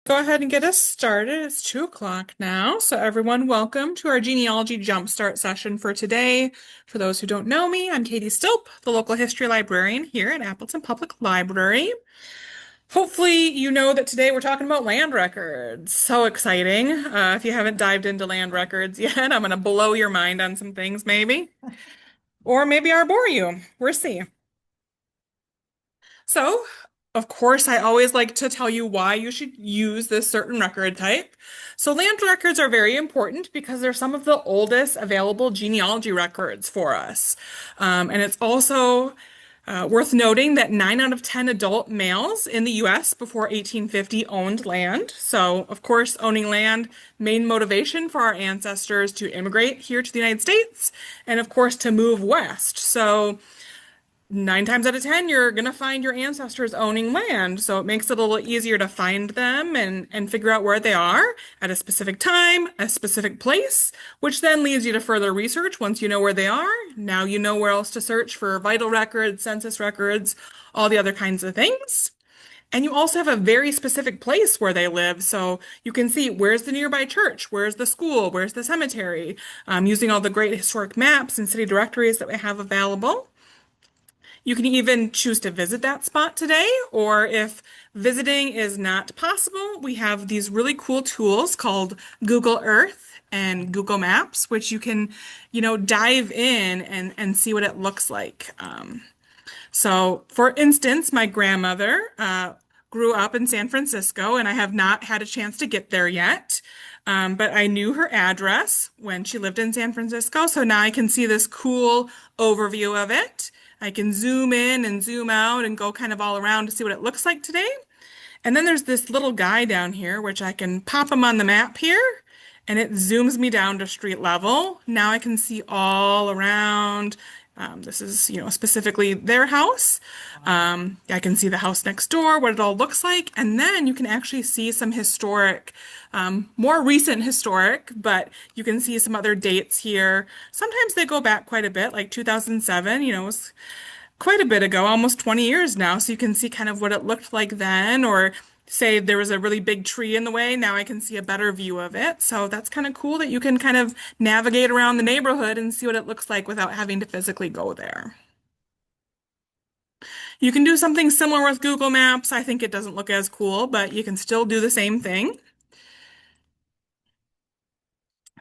Go ahead and get us started. It's 2 o'clock now. So everyone, welcome to our genealogy jumpstart session for today. For those who don't know me, I'm Katie Stilp, the local history librarian here at Appleton Public Library. Hopefully you know that today we're talking about land records. So exciting. If you haven't dived into land records yet, I'm going to blow your mind on some things maybe. Or maybe I'll bore you. We'll see. So, of course, I always like to tell you why you should use this certain record type. So, land records are very important because they're some of the oldest available genealogy records for us. And it's also worth noting that 9 out of 10 adult males in the US before 1850 owned land. So, of course, owning land, main motivation for our ancestors to immigrate here to the United States, and of course, to move west. So, 9 times out of 10, you're going to find your ancestors owning land. So it makes it a little easier to find them and figure out where they are at a specific time, a specific place, which then leads you to further research. Once you know where they are, now you know where else to search for vital records, census records, all the other kinds of things. And you also have a very specific place where they live. So you can see where's the nearby church, where's the school, where's the cemetery, using all the great historic maps and city directories that we have available. You can even choose to visit that spot today, or if visiting is not possible, we have these really cool tools called Google Earth and Google Maps, which you can, dive in and see what it looks like. So, for instance, my grandmother grew up in San Francisco, and I have not had a chance to get there yet. But I knew her address when she lived in San Francisco, so now I can see this cool overview of it. I can zoom in and zoom out and go kind of all around to see what it looks like today. And then there's this little guy down here, which I can pop him on the map here, and it zooms me down to street level. Now I can see all around. This is, specifically their house. I can see the house next door, what it all looks like, and then you can actually see some historic, more recent historic, but you can see some other dates here. Sometimes they go back quite a bit, like 2007, it was quite a bit ago, almost 20 years now. So you can see kind of what it looked like then, or say there was a really big tree in the way. Now I can see a better view of it. So that's kind of cool that you can kind of navigate around the neighborhood and see what it looks like without having to physically go there. You can do something similar with Google Maps. I think it doesn't look as cool, but you can still do the same thing.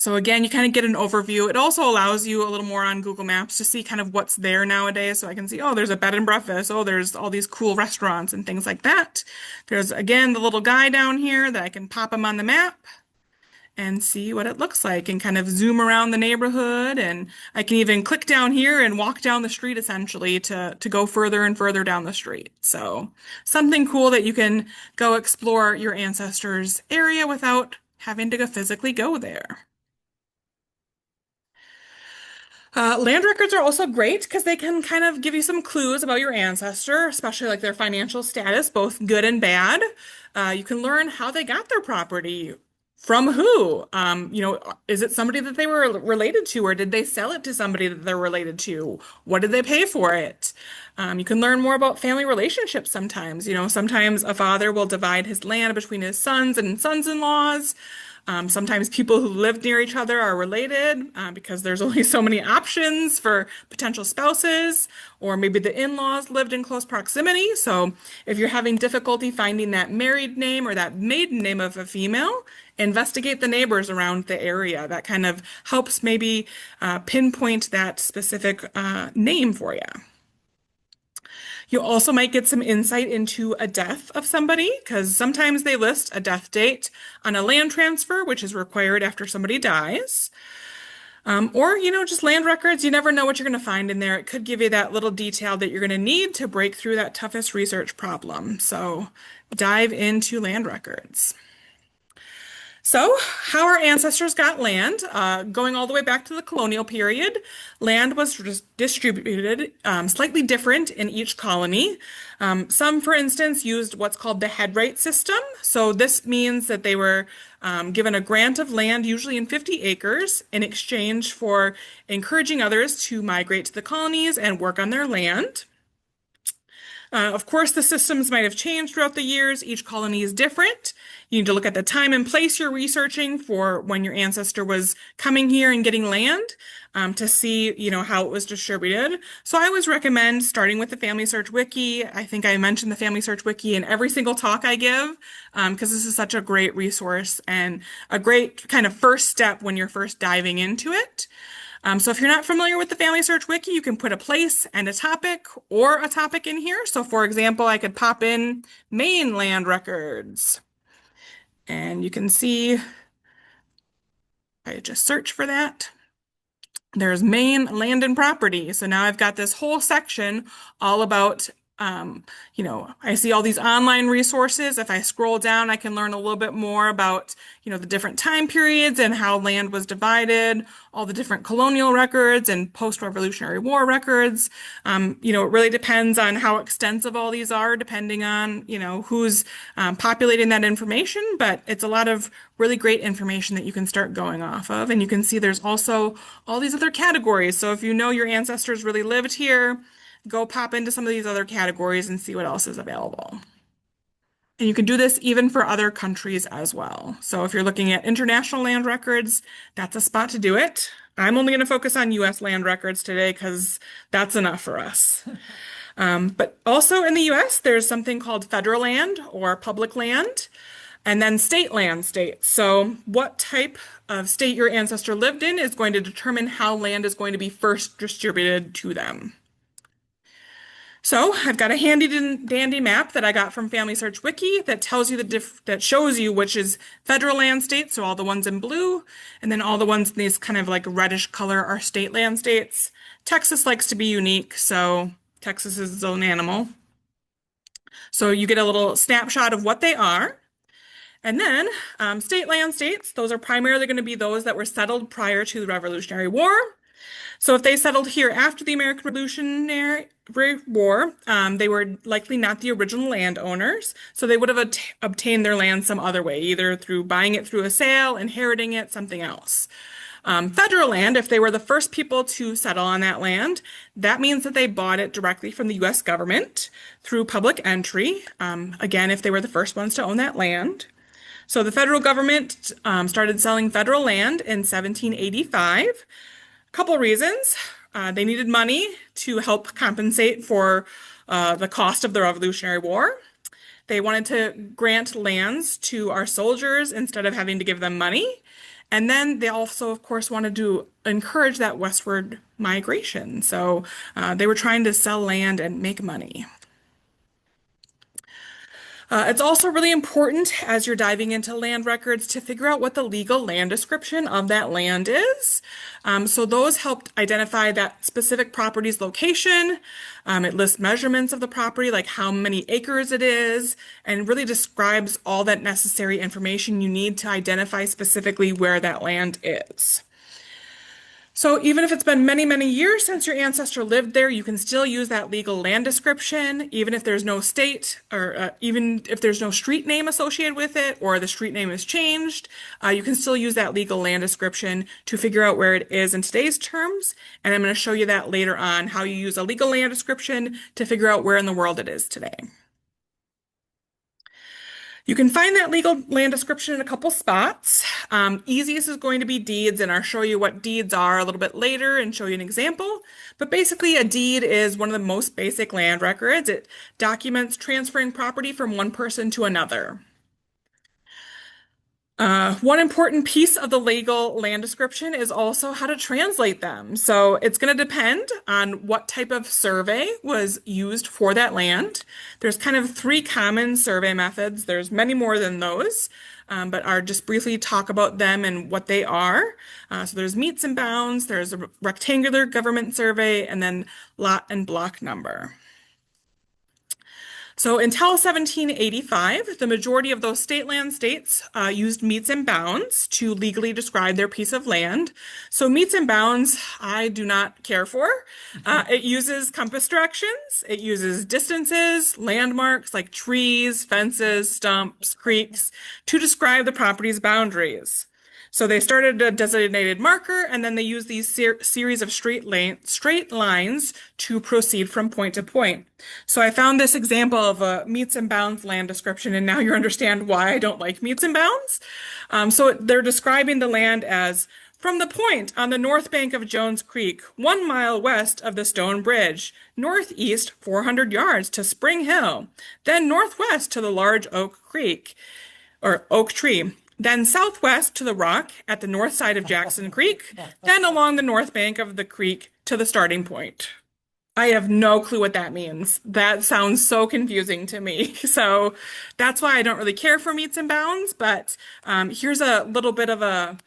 So again, you kind of get an overview. It also allows you a little more on Google Maps to see kind of what's there nowadays. So I can see, oh, there's a bed and breakfast. Oh, there's all these cool restaurants and things like that. There's again the little guy down here that I can pop him on the map and see what it looks like and kind of zoom around the neighborhood. And I can even click down here and walk down the street essentially to go further and further down the street. So something cool that you can go explore your ancestors' area without having to go physically go there. Land records are also great because they can kind of give you some clues about your ancestor, especially like their financial status, both good and bad. You can learn how they got their property, from who. Is it somebody that they were related to, or did they sell it to somebody that they're related to? What did they pay for it? You can learn more about family relationships sometimes. Sometimes a father will divide his land between his sons and sons-in-laws. Sometimes people who live near each other are related because there's only so many options for potential spouses, or maybe the in-laws lived in close proximity. So if you're having difficulty finding that married name or that maiden name of a female, investigate the neighbors around the area. That kind of helps maybe pinpoint that specific name for you. You also might get some insight into a death of somebody because sometimes they list a death date on a land transfer, which is required after somebody dies. Or, just land records. You never know what you're going to find in there. It could give you that little detail that you're going to need to break through that toughest research problem. So dive into land records. So, how our ancestors got land, going all the way back to the colonial period, land was just distributed slightly different in each colony. Some, for instance, used what's called the headright system. So, this means that they were given a grant of land, usually in 50 acres, in exchange for encouraging others to migrate to the colonies and work on their land. Of course, the systems might have changed throughout the years. Each colony is different. You need to look at the time and place you're researching for when your ancestor was coming here and getting land, to see, how it was distributed. So I always recommend starting with the Family Search Wiki. I think I mentioned the Family Search Wiki in every single talk I give, because this is such a great resource and a great kind of first step when you're first diving into it. So if you're not familiar with the Family Search Wiki, you can put a place and a topic or a topic in here. So for example, I could pop in Maine land records. And you can see, I just search for that. There's Maine land and property. So now I've got this whole section all about, I see all these online resources. If I scroll down, I can learn a little bit more about, the different time periods and how land was divided, all the different colonial records and post-Revolutionary War records. It really depends on how extensive all these are, depending on, who's populating that information. But it's a lot of really great information that you can start going off of. And you can see there's also all these other categories. So if you know your ancestors really lived here, go pop into some of these other categories and see what else is available. And you can do this even for other countries as well. So if you're looking at international land records, that's a spot to do it. I'm only going to focus on US land records today because that's enough for us. But also in the US, there's something called federal land or public land, and then state land states. So what type of state your ancestor lived in is going to determine how land is going to be first distributed to them. So I've got a handy dandy map that I got from Family Search Wiki that tells you that shows you which is federal land states, so all the ones in blue, and then all the ones in these kind of like reddish color are state land states. Texas likes to be unique, so Texas is its own animal. So you get a little snapshot of what they are. And then state land states, those are primarily going to be those that were settled prior to the Revolutionary War. So if they settled here after the American Revolutionary War, they were likely not the original landowners. So they would have obtained their land some other way, either through buying it through a sale, inheriting it, something else. Federal land, if they were the first people to settle on that land, that means that they bought it directly from the US government through public entry. Again, if they were the first ones to own that land. So the federal government started selling federal land in 1785. Couple reasons. They needed money to help compensate for the cost of the Revolutionary War. They wanted to grant lands to our soldiers instead of having to give them money. And then they also, of course, wanted to encourage that westward migration. So they were trying to sell land and make money. It's also really important as you're diving into land records to figure out what the legal land description of that land is. So those helped identify that specific property's location. It lists measurements of the property, like how many acres it is, and really describes all that necessary information you need to identify specifically where that land is. So even if it's been many, many years since your ancestor lived there, you can still use that legal land description, even if there's no state or even if there's no street name associated with it or the street name is changed, you can still use that legal land description to figure out where it is in today's terms. And I'm going to show you that later on, how you use a legal land description to figure out where in the world it is today. You can find that legal land description in a couple spots. Easiest is going to be deeds, and I'll show you what deeds are a little bit later and show you an example. But basically, a deed is one of the most basic land records. It documents transferring property from one person to another. One important piece of the legal land description is also how to translate them. So it's going to depend on what type of survey was used for that land. There's kind of three common survey methods. There's many more than those, but I'll just briefly talk about them and what they are. So there's meets and bounds, there's a rectangular government survey, and then lot and block number. So until 1785, the majority of those state land states used meets and bounds to legally describe their piece of land. So meets and bounds, I do not care for. It uses compass directions, it uses distances, landmarks like trees, fences, stumps, creeks to describe the property's boundaries. So they started a designated marker, and then they used these series of straight lines to proceed from point to point. So I found this example of a meets and bounds land description, and now you understand why I don't like meets and bounds. So they're describing the land as from the point on the north bank of Jones Creek, 1 mile west of the Stone Bridge, northeast 400 yards to Spring Hill, then northwest to the large Oak Creek, or Oak Tree, then southwest to the rock at the north side of Jackson Creek, then along the north bank of the creek to the starting point. I have no clue what that means. That sounds so confusing to me. So that's why I don't really care for meets and bounds. But here's a little bit of a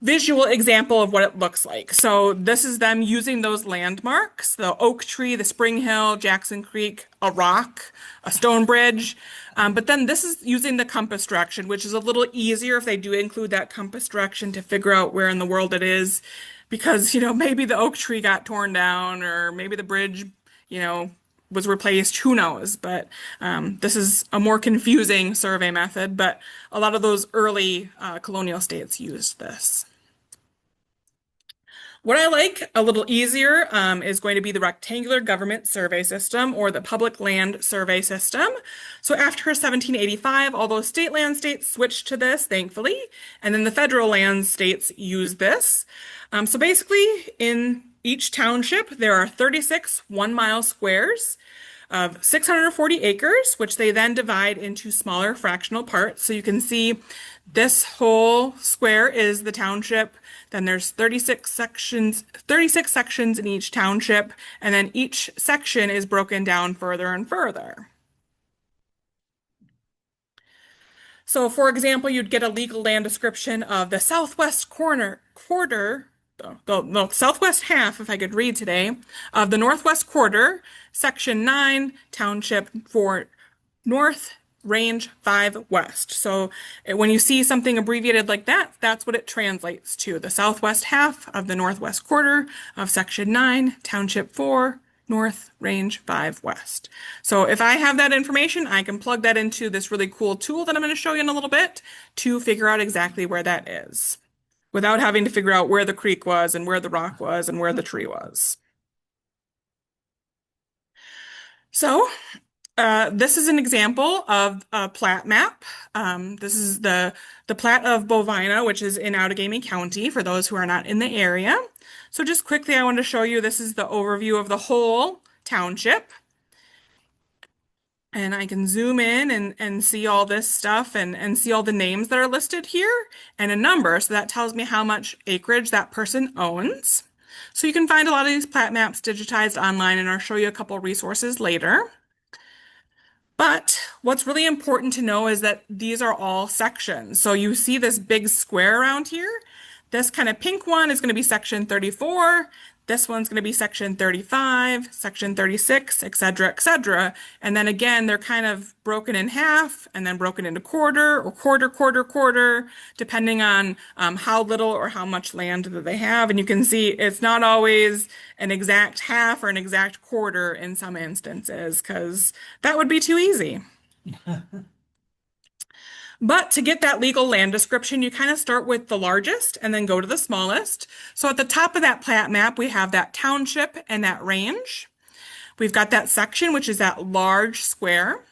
visual example of what it looks like. So this is them using those landmarks, the Oak Tree, the Spring Hill, Jackson Creek, a rock, a stone bridge. But then this is using the compass direction, which is a little easier if they do include that compass direction to figure out where in the world it is. Because, maybe the oak tree got torn down or maybe the bridge, was replaced. Who knows? But this is a more confusing survey method, but a lot of those early colonial states used this. What I like a little easier is going to be the rectangular government survey system or the public land survey system. So after 1785, all those state land states switched to this, thankfully, and then the federal land states use this. So basically, in each township, there are 36 1-mile squares of 640 acres, which they then divide into smaller fractional parts. So you can see this whole square is the township. Then there's 36 sections in each township, and then each section is broken down further and further. So for example, you'd get a legal land description of the southwest the southwest half, if I could read today, of the northwest quarter, section 9, township 4 north, range 5 west. So when you see something abbreviated like that, that's what it translates to. The southwest half of the northwest quarter of section 9, township 4, north, range 5 west. So if I have that information, I can plug that into this really cool tool that I'm going to show you in a little bit to figure out exactly where that is, without having to figure out where the creek was and where the rock was and where the tree was. So this is an example of a plat map. This is the plat of Bovina, which is in Outagamie County, for those who are not in the area. So just quickly, I want to show you, this is the overview of the whole township. And I can zoom in and see all this stuff and see all the names that are listed here and a number. So that tells me how much acreage that person owns. So you can find a lot of these plat maps digitized online, and I'll show you a couple resources later. But what's really important to know is that these are all sections. So you see this big square around here. This kind of pink one is going to be section 34. This one's going to be section 35, section 36, et cetera, et cetera. And then again, they're kind of broken in half and then broken into quarter or quarter, depending on how little or how much land that they have. And you can see it's not always an exact half or an exact quarter in some instances, because that would be too easy. But to get that legal land description, you kind of start with the largest and then go to the smallest. So at the top of that plat map, we have that township and that range. We've got that section, which is that large square.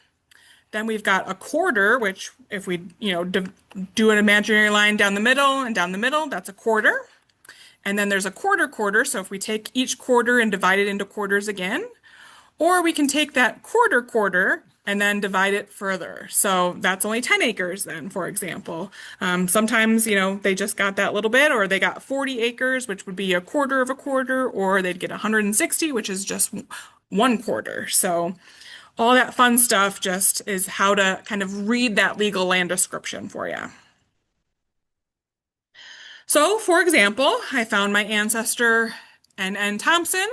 Then we've got a quarter, which if we, do an imaginary line down the middle and down the middle, that's a quarter. And then there's a quarter. So if we take each quarter and divide it into quarters again, or we can take that quarter and then divide it further. So that's only 10 acres then, for example. Sometimes, they just got that little bit, or they got 40 acres, which would be a quarter of a quarter, or they'd get 160, which is just 1/4. So all that fun stuff just is how to kind of read that legal land description for you. So, for example, I found my ancestor N.N. Thompson.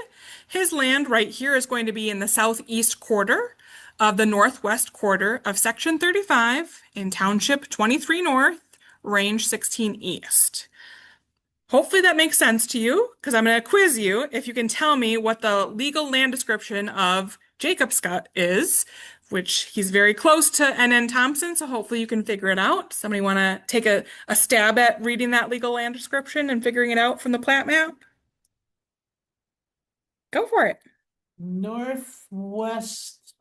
His land right here is going to be in the southeast quarter of the northwest quarter of section 35 in township 23 north, range 16 east. Hopefully that makes sense to you, because I'm going to quiz you if you can tell me what the legal land description of Jacobscut is which he's very close to N.N. Thompson, so hopefully you can figure it out. Somebody want to take a stab at reading that legal land description and figuring it out from the plat map? Go for it. Northwest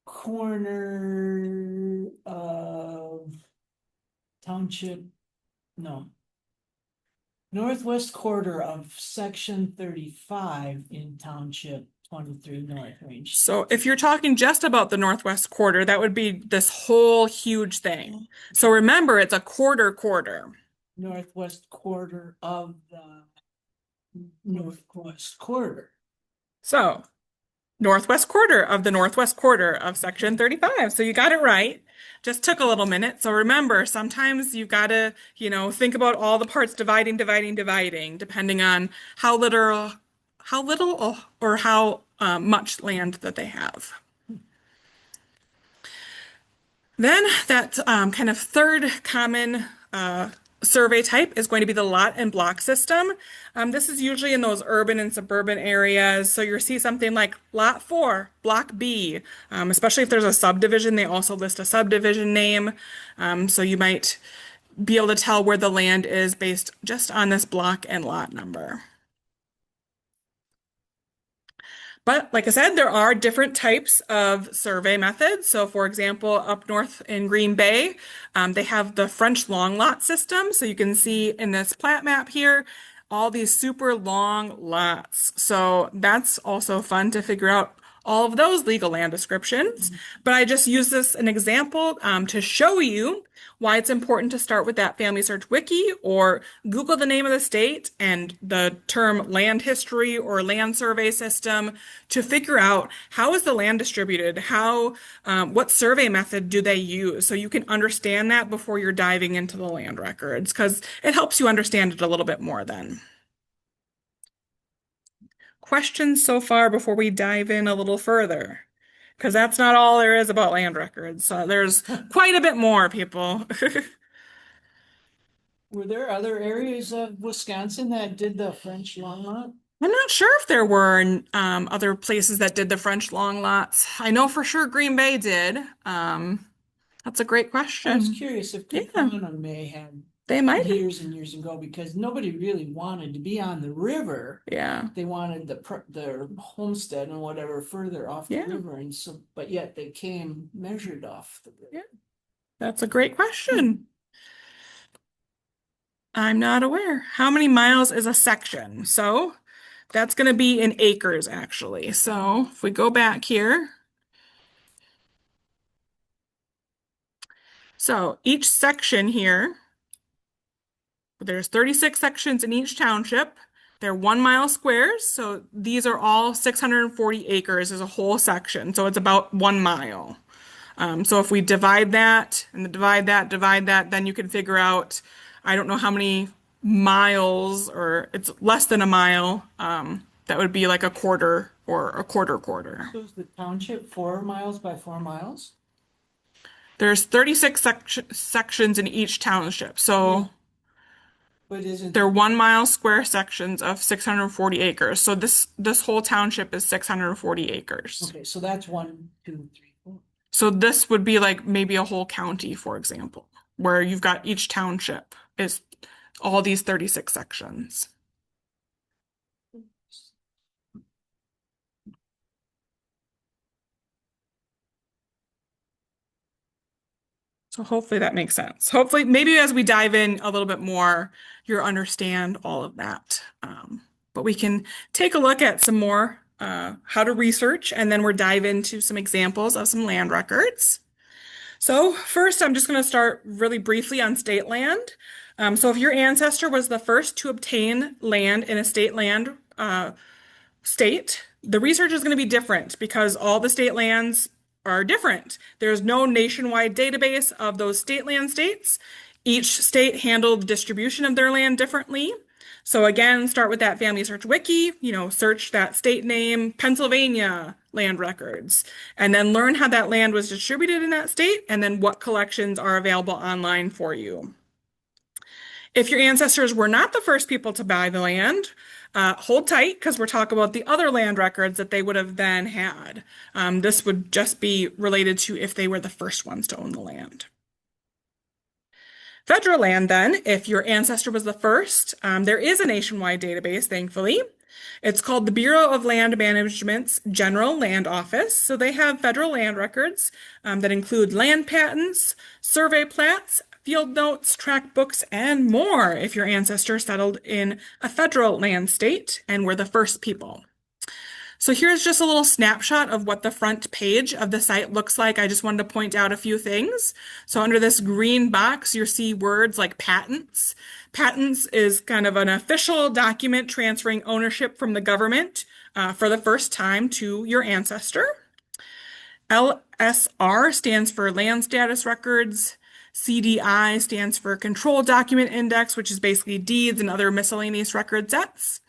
corner of township, no. Northwest quarter of section 35 in township 23 North Range. So if you're talking just about the northwest quarter, that would be this whole huge thing. So remember, it's a quarter. Northwest quarter of the northwest quarter. So northwest quarter of the northwest quarter of section 35. So you got it right. Just took a little minute. So remember, sometimes you've got to, think about all the parts dividing, depending on how little or how much land that they have. Then that kind of third common survey type is going to be the lot and block system. This is usually in those urban and suburban areas. So you'll see something like Lot 4, Block B, especially if there's a subdivision, they also list a subdivision name. So you might be able to tell where the land is based just on this block and lot number. But like I said, there are different types of survey methods. So for example, up north in Green Bay, they have the French long lot system. So you can see in this plat map here, all these super long lots. So that's also fun to figure out all of those legal land descriptions. But I just use this an example to show you why it's important to start with that Family Search Wiki or Google the name of the state and the term land history or land survey system to figure out how is the land distributed, what survey method do they use, so you can understand that before you're diving into the land records, because it helps you understand it a little bit more then. Questions so far before we dive in a little further? Because that's not all there is about land records. So there's quite a bit more, people. Were there other areas of Wisconsin that did the French long lot? I'm not sure if there were other places that did the French long lots. I know for sure Green Bay did. That's a great question. I was curious if Yeah, Capona may have they might have. years and years ago, because nobody really wanted to be on the river. Yeah. They wanted their homestead and whatever further off the Yeah. river, and so, but yet they came measured off the river. Yeah. That's a great question. I'm not aware. How many miles is a section? So that's going to be in acres, actually. So if we go back here, so each section here, there's 36 sections in each township. They're 1 mile squares, so these are all 640 acres as a whole section. So it's about 1 mile. So if we divide that and divide that, then you can figure out, I don't know how many miles, or it's less than a mile. That would be like a quarter or a quarter. So is the township 4 miles by 4 miles? There's 36 sections in each township. So But isn't they're 1 mile square sections of 640 acres. So this whole township is 640 acres. okay? So that's 1, 2, 3, 4. So this would be like maybe a whole county, for example, where you've got each township is all these 36 sections. So hopefully that makes sense. Hopefully, maybe as we dive in a little bit more, you'll understand all of that. But we can take a look at some more how to research, and then we'll dive into some examples of some land records. So first, I'm just going to start really briefly on state land. So if your ancestor was the first to obtain land in a state land state, the research is going to be different because all the state lands are different. There's no nationwide database of those state land states. Each state handled the distribution of their land differently. So again, start with that Family Search Wiki, search that state name, Pennsylvania land records, and then learn how that land was distributed in that state and then what collections are available online for you. If your ancestors were not the first people to buy the land, Hold tight because we're talking about the other land records that they would have then had. This would just be related to if they were the first ones to own the land. Federal land, then, if your ancestor was the first, there is a nationwide database, thankfully. It's called the Bureau of Land Management's General Land Office. So they have federal land records that include land patents, survey plats, field notes, tract books, and more if your ancestor settled in a federal land state and were the first people. So here's just a little snapshot of what the front page of the site looks like. I just wanted to point out a few things. So under this green box, you see words like patents. Patents is kind of an official document transferring ownership from the government for the first time to your ancestor. LSR stands for Land Status Records. CDI stands for Control Document Index, which is basically deeds and other miscellaneous record sets.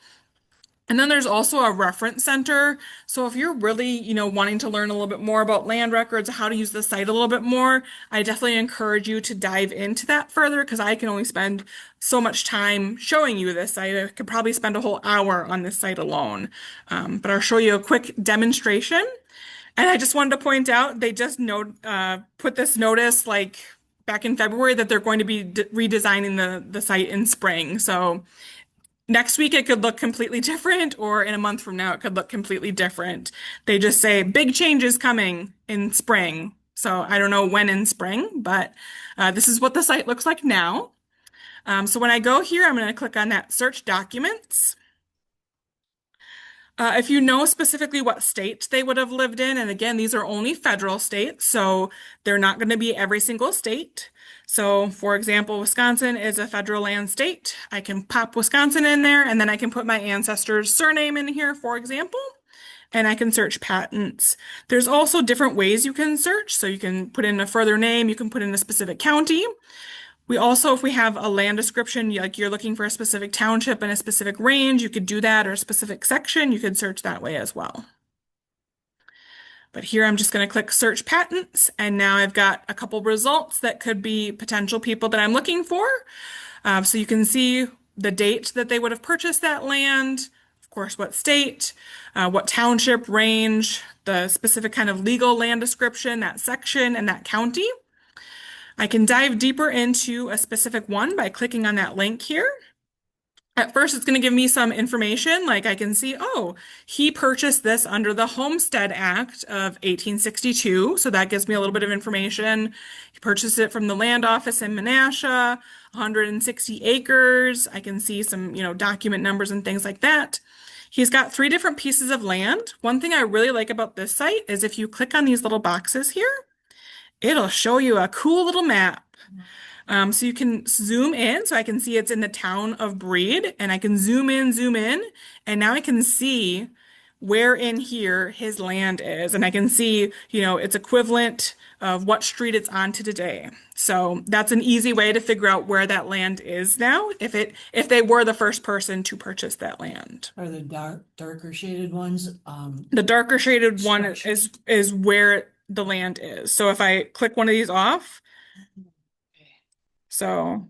And then there's also a reference center. So if you're really, wanting to learn a little bit more about land records, how to use the site a little bit more, I definitely encourage you to dive into that further because I can only spend so much time showing you this site. I could probably spend a whole hour on this site alone. But I'll show you a quick demonstration. And I just wanted to point out, they just put this notice like back in February that they're going to be redesigning the site in spring. So next week it could look completely different, or in a month from now it could look completely different. They just say big changes coming in spring. So I don't know when in spring, but this is what the site looks like now. So when I go here, I'm going to click on that search documents. If you know specifically what state they would have lived in, and again, these are only federal states, so they're not going to be every single state. So, for example, Wisconsin is a federal land state. I can pop Wisconsin in there, and then I can put my ancestor's surname in here, for example, and I can search patents. There's also different ways you can search. So you can put in a further name, you can put in a specific county. We also, if we have a land description, like you're looking for a specific township and a specific range, you could do that, or a specific section, you could search that way as well. But here I'm just going to click search patents, and now I've got a couple results that could be potential people that I'm looking for. So you can see the date that they would have purchased that land, of course, what state, what township, range, the specific kind of legal land description, that section, and that county. I can dive deeper into a specific one by clicking on that link here. At first, it's going to give me some information, like I can see, oh, he purchased this under the Homestead Act of 1862, so that gives me a little bit of information. He purchased it from the land office in Menasha, 160 acres. I can see some, document numbers and things like that. He's got 3 different pieces of land. One thing I really like about this site is if you click on these little boxes here, it'll show you a cool little map. So you can zoom in, so I can see it's in the town of Breed, and I can zoom in, and now I can see where in here his land is, and I can see, its equivalent of what street it's on to today. So that's an easy way to figure out where that land is now, if they were the first person to purchase that land. Are the darker shaded ones? The darker shaded one Structure. is where the land is. So if I click one of these off, so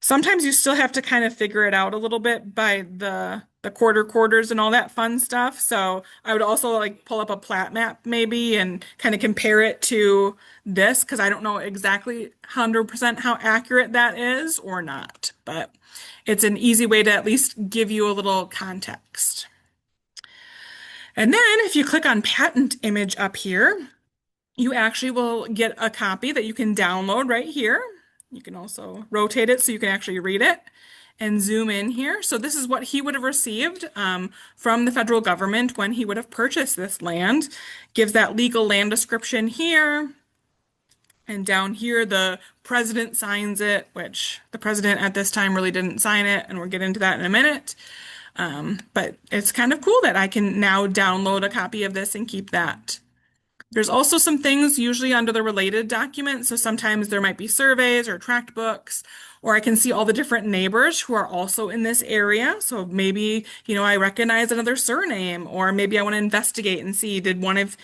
sometimes you still have to kind of figure it out a little bit by the quarters and all that fun stuff. So I would also like pull up a plat map maybe and kind of compare it to this because I don't know exactly 100% how accurate that is or not, but it's an easy way to at least give you a little context. And then if you click on patent image up here, you actually will get a copy that you can download right here. You can also rotate it so you can actually read it and zoom in here. So this is what he would have received from the federal government when he would have purchased this land. Gives that legal land description here. And down here, the president signs it, which the president at this time really didn't sign it, and we'll get into that in a minute. But it's kind of cool that I can now download a copy of this and keep that. There's also some things usually under the related document. So sometimes there might be surveys or tract books, or I can see all the different neighbors who are also in this area. So maybe, I recognize another surname, or maybe I want to investigate and see, did one of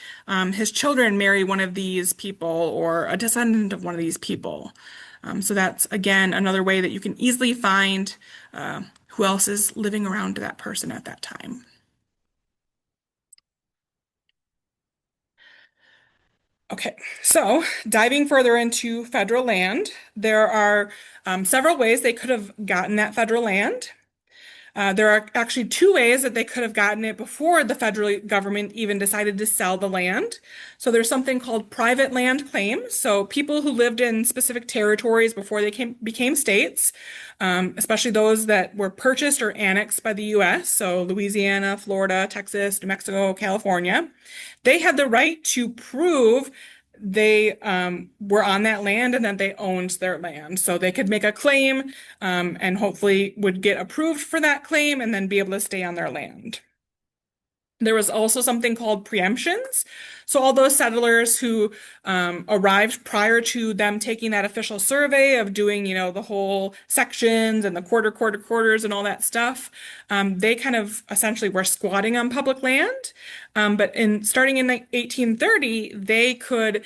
his children marry one of these people or a descendant of one of these people? So that's, again, another way that you can easily find who else is living around that person at that time. Okay, so diving further into federal land, there are several ways they could have gotten that federal land. There are actually two ways that they could have gotten it before the federal government even decided to sell the land. So there's something called private land claims. So people who lived in specific territories before they became states, especially those that were purchased or annexed by the U.S., so Louisiana, Florida, Texas, New Mexico, California, they had the right to prove they were on that land and that they owned their land. So they could make a claim and hopefully would get approved for that claim and then be able to stay on their land. There was also something called preemptions. So all those settlers who arrived prior to them taking that official survey of doing, the whole sections and the quarters and all that stuff, they kind of essentially were squatting on public land. But starting in 1830, they could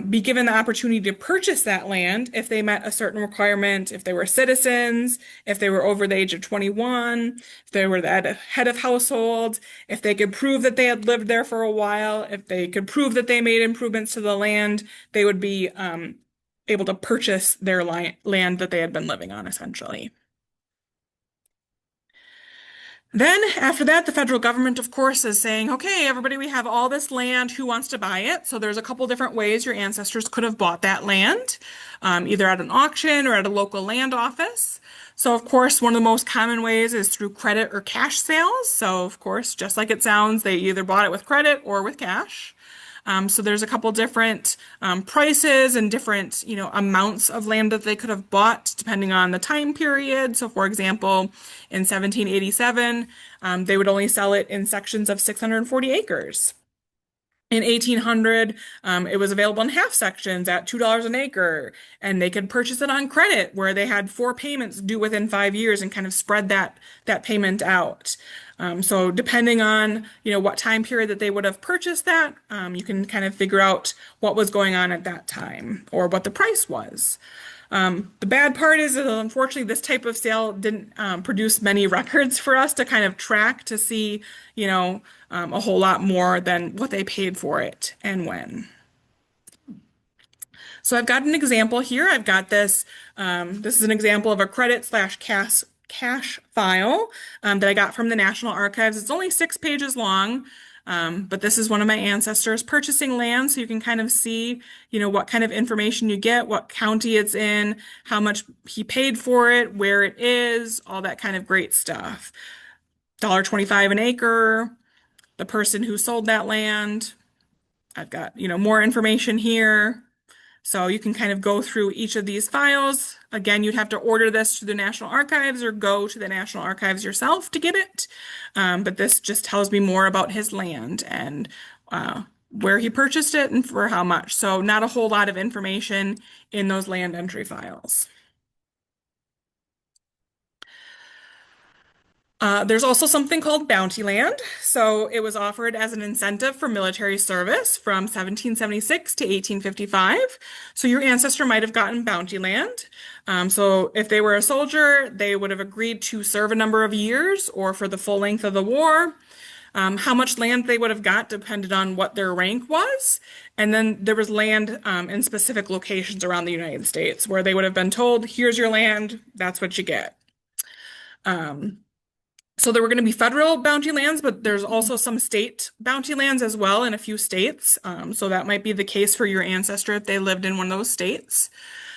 be given the opportunity to purchase that land if they met a certain requirement, if they were citizens, if they were over the age of 21, if they were the head of household, if they could prove that they had lived there for a while, if they could prove that they made improvements to the land, they would be able to purchase their land that they had been living on, essentially. Then, after that, the federal government, of course, is saying, okay, everybody, we have all this land. Who wants to buy it? So there's a couple different ways your ancestors could have bought that land, either at an auction or at a local land office. So, of course, one of the most common ways is through credit or cash sales. So, of course, just like it sounds, they either bought it with credit or with cash. So there's a couple different prices and different, amounts of land that they could have bought depending on the time period. So for example, in 1787, they would only sell it in sections of 640 acres. In 1800, it was available in half sections at $2 an acre, and they could purchase it on credit where they had four payments due within 5 years and kind of spread that payment out. So depending on, what time period that they would have purchased that, you can kind of figure out what was going on at that time or what the price was. The bad part is that unfortunately this type of sale didn't produce many records for us to kind of track to see, a whole lot more than what they paid for it and when. So I've got an example here. I've got this. This is an example of a credit slash cash file that I got from the National Archives. It's only 6 pages long. But this is one of my ancestors purchasing land, so you can kind of see, what kind of information you get, what county it's in, how much he paid for it, where it is, all that kind of great stuff. $1.25 an acre, the person who sold that land. I've got, more information here. So you can kind of go through each of these files. Again, you'd have to order this to the National Archives or go to the National Archives yourself to get it. But this just tells me more about his land and where he purchased it and for how much. So not a whole lot of information in those land entry files. There's also something called bounty land. So it was offered as an incentive for military service from 1776 to 1855. So your ancestor might have gotten bounty land. So if they were a soldier, they would have agreed to serve a number of years or for the full length of the war. How much land they would have got depended on what their rank was. And then there was land in specific locations around the United States where they would have been told, here's your land, that's what you get. So there were going to be federal bounty lands, but there's also some state bounty lands as well in a few states. So that might be the case for your ancestor if they lived in one of those states.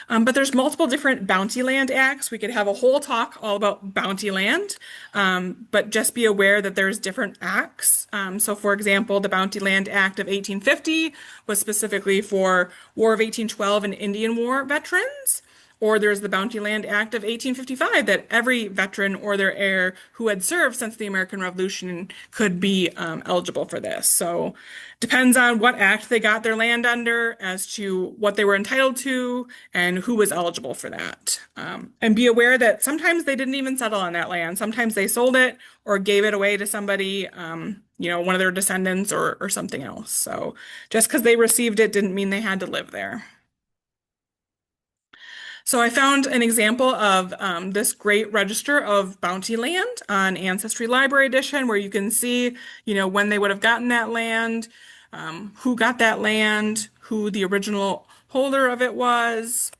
But there's multiple different bounty land acts. We could have a whole talk all about bounty land, but just be aware that there's different acts. So for example, the Bounty Land Act of 1850 was specifically for War of 1812 and Indian War veterans. Or there's the Bounty Land Act of 1855 that every veteran or their heir who had served since the American Revolution could be eligible for this. So depends on what act they got their land under as to what they were entitled to and who was eligible for that. And be aware that sometimes they didn't even settle on that land. Sometimes they sold it or gave it away to somebody, one of their descendants or something else. So just because they received it didn't mean they had to live there. So I found an example of this great register of bounty land on Ancestry Library Edition, where you can see, when they would have gotten that land, who got that land, who the original holder of it was.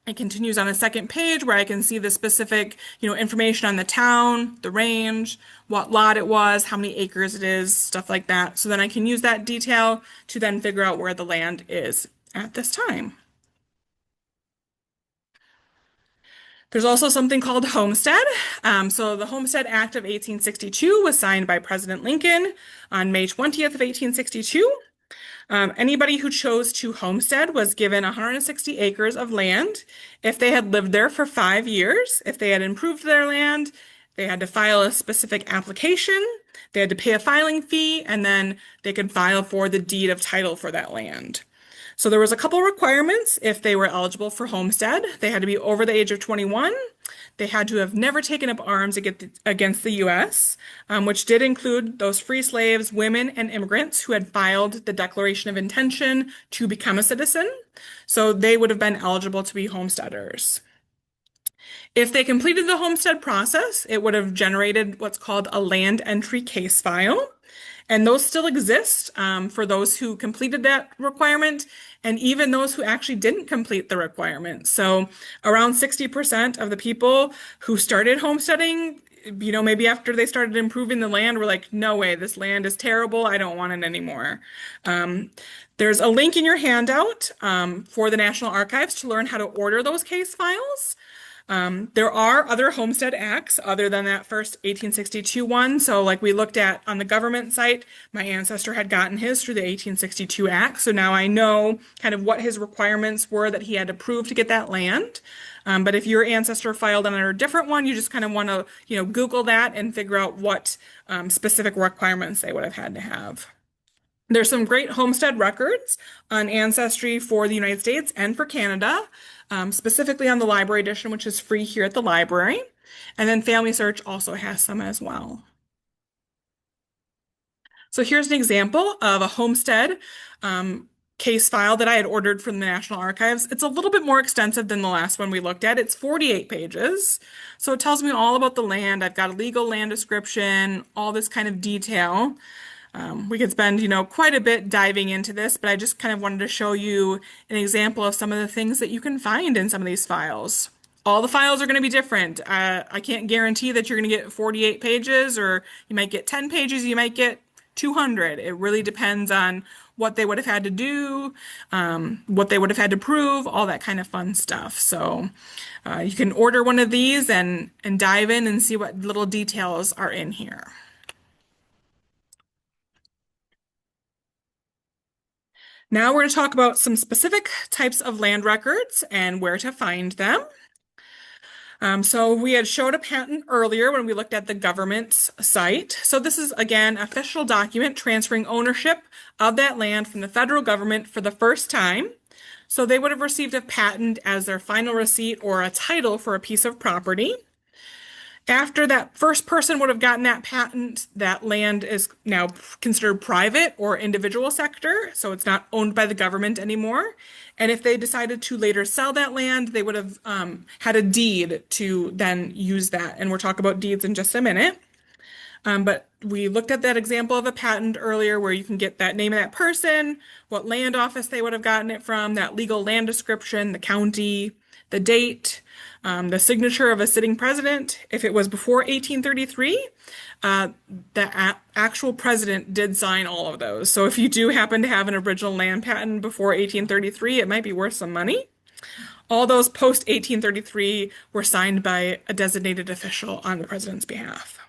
It continues on a second page where I can see the specific, information on the town, the range, what lot it was, how many acres it is, stuff like that. So then I can use that detail to then figure out where the land is at this time. There's also something called homestead. So the Homestead Act of 1862 was signed by President Lincoln on May 20th of 1862. Anybody who chose to homestead was given 160 acres of land if they had lived there for 5 years. If they had improved their land, they had to file a specific application, they had to pay a filing fee, and then they could file for the deed of title for that land. So there was a couple requirements if they were eligible for homestead. They had to be over the age of 21. They had to have never taken up arms against the U.S., which did include those free slaves, women, and immigrants who had filed the Declaration of Intention to become a citizen. So they would have been eligible to be homesteaders. If they completed the homestead process, it would have generated what's called a land entry case file. And those still exist for those who completed that requirement and even those who actually didn't complete the requirement. So around 60% of the people who started homesteading, maybe after they started improving the land, were like, no way, this land is terrible. I don't want it anymore. There's a link in your handout for the National Archives to learn how to order those case files. There are other homestead acts other than that first 1862 one. So like we looked at on the government site, my ancestor had gotten his through the 1862 act. So now I know kind of what his requirements were that he had to prove to get that land. But if your ancestor filed under a different one, you just kind of want to, Google that and figure out what specific requirements they would have had to have. There's some great homestead records on Ancestry for the United States and for Canada, specifically on the library edition, which is free here at the library. And then Family Search also has some as well. So here's an example of a homestead case file that I had ordered from the National Archives. It's a little bit more extensive than the last one we looked at. It's 48 pages. So it tells me all about the land. I've got a legal land description, all this kind of detail. We could spend, quite a bit diving into this, but I just kind of wanted to show you an example of some of the things that you can find in some of these files. All the files are going to be different. I can't guarantee that you're going to get 48 pages, or you might get 10 pages, you might get 200. It really depends on what they would have had to do, what they would have had to prove, all that kind of fun stuff. So you can order one of these and dive in and see what little details are in here. Now we're going to talk about some specific types of land records and where to find them. So we had showed a patent earlier when we looked at the government's site. So this is, again, official document transferring ownership of that land from the federal government for the first time. So they would have received a patent as their final receipt or a title for a piece of property. After that first person would have gotten that patent, that land is now considered private or individual sector, so it's not owned by the government anymore. And if they decided to later sell that land, they would have had a deed to then use that. And we'll talk about deeds in just a minute. But we looked at that example of a patent earlier where you can get that name of that person, what land office they would have gotten it from, that legal land description, the county, the date, the signature of a sitting president. If it was before 1833, the actual president did sign all of those. So if you do happen to have an original land patent before 1833, it might be worth some money. All those post 1833 were signed by a designated official on the president's behalf.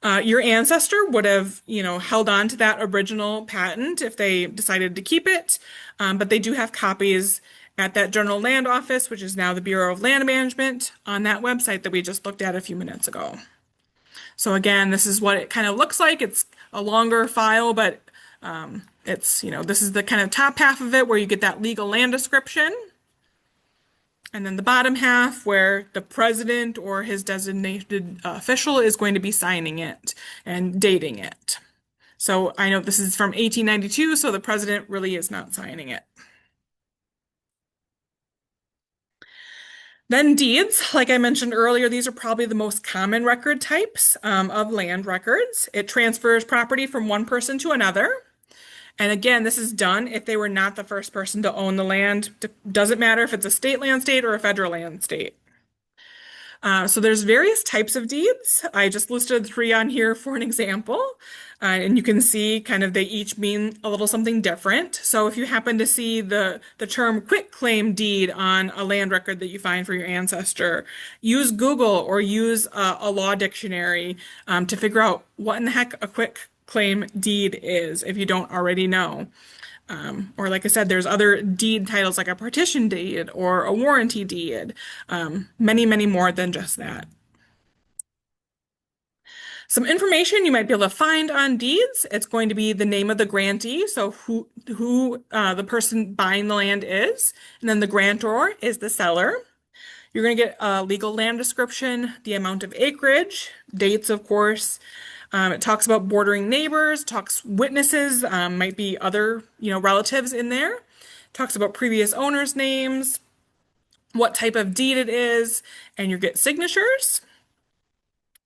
Your ancestor would have, held on to that original patent if they decided to keep it, but they do have copies at that General Land Office, which is now the Bureau of Land Management, on that website that we just looked at a few minutes ago. So again, this is what it kind of looks like. It's a longer file, but this is the kind of top half of it where you get that legal land description. And then the bottom half where the president or his designated official is going to be signing it and dating it. So I know this is from 1892, so the president really is not signing it. Then deeds, like I mentioned earlier, these are probably the most common record types of land records. It transfers property from one person to another. And again, this is done if they were not the first person to own the land. Doesn't matter if it's a state land state or a federal land state. So there's various types of deeds. I just listed three on here for an example. And you can see kind of they each mean a little something different. So if you happen to see the term quitclaim deed on a land record that you find for your ancestor, use Google or use a law dictionary to figure out what in the heck a quitclaim deed is if you don't already know. Or like I said, there's other deed titles like a partition deed or a warranty deed. Many, many more than just that. Some information you might be able to find on deeds. It's going to be the name of the grantee, so who the person buying the land is, and then the grantor is the seller. You're going to get a legal land description, the amount of acreage, dates, of course. It talks about bordering neighbors, talks witnesses, might be other, relatives in there. Talks about previous owners' names, what type of deed it is, and you get signatures.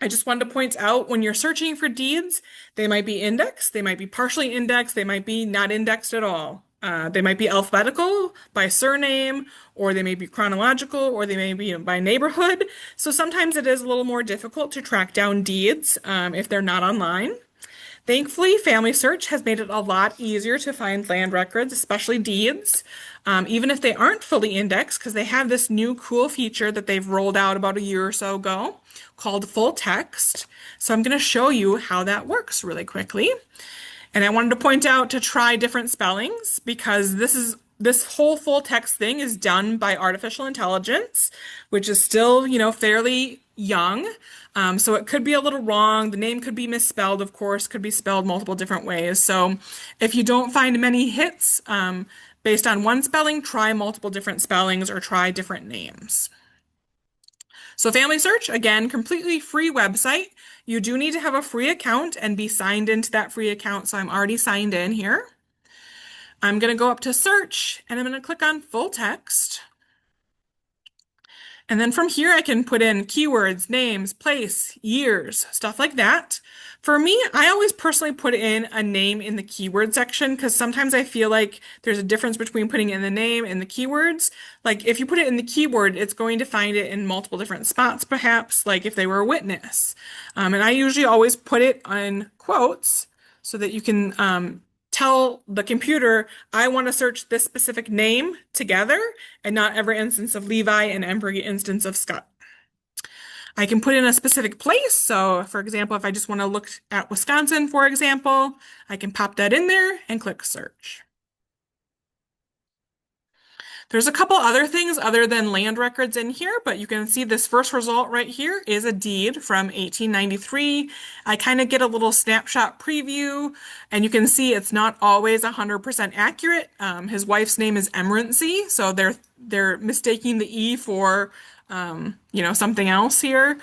I just wanted to point out when you're searching for deeds, they might be indexed, they might be partially indexed, they might be not indexed at all. They might be alphabetical by surname, or they may be chronological, or they may be by neighborhood. So sometimes it is a little more difficult to track down deeds if they're not online. Thankfully, Family Search has made it a lot easier to find land records, especially deeds, even if they aren't fully indexed, because they have this new cool feature that they've rolled out about a year or so ago called full text. So I'm going to show you how that works really quickly. And I wanted to point out to try different spellings because this whole full text thing is done by artificial intelligence, which is still, fairly young. So it could be a little wrong. The name could be misspelled, of course, could be spelled multiple different ways. So if you don't find many hits based on one spelling, try multiple different spellings or try different names. So Family Search, again, completely free website. You do need to have a free account and be signed into that free account. So I'm already signed in here. I'm going to go up to search and I'm going to click on full text. And then from here, I can put in keywords, names, place, years, stuff like that. For me, I always personally put in a name in the keyword section because sometimes I feel like there's a difference between putting in the name and the keywords. Like if you put it in the keyword, it's going to find it in multiple different spots, perhaps, like if they were a witness. And I usually always put it on quotes so that you can tell the computer, I want to search this specific name together and not every instance of Levi and every instance of Scott. I can put in a specific place. So, for example, if I just want to look at Wisconsin, for example, I can pop that in there and click search. There's a couple other things other than land records in here, but you can see this first result right here is a deed from 1893. I kind of get a little snapshot preview, and you can see it's not always 100% accurate. His wife's name is Emerency, so they're mistaking the E for something else here.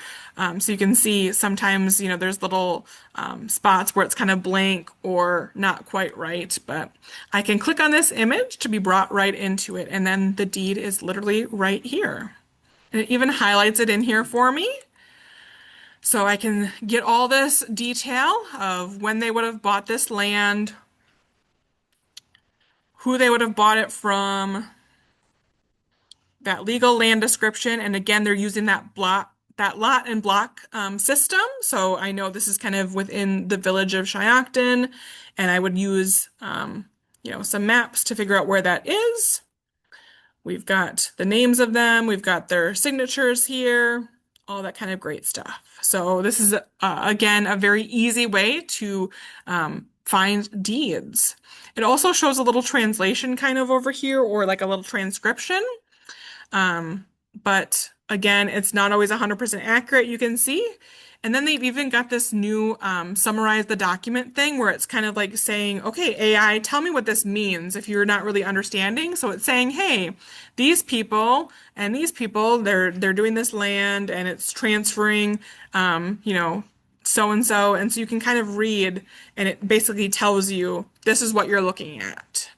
So you can see sometimes, there's little spots where it's kind of blank or not quite right, but I can click on this image to be brought right into it. And then the deed is literally right here. And it even highlights it in here for me. So I can get all this detail of when they would have bought this land, who they would have bought it from, that legal land description. And again, they're using that lot and block system. So I know this is kind of within the village of Shiocton, and I would use, some maps to figure out where that is. We've got the names of them. We've got their signatures here, all that kind of great stuff. So this is, again, a very easy way to find deeds. It also shows a little translation kind of over here, or like a little transcription. But again, it's not always 100% accurate, you can see. And then they've even got this new summarize the document thing where it's kind of like saying, okay, AI, tell me what this means if you're not really understanding. So it's saying, hey, these people and these people, they're doing this land and it's transferring, so and so. And so you can kind of read and it basically tells you this is what you're looking at.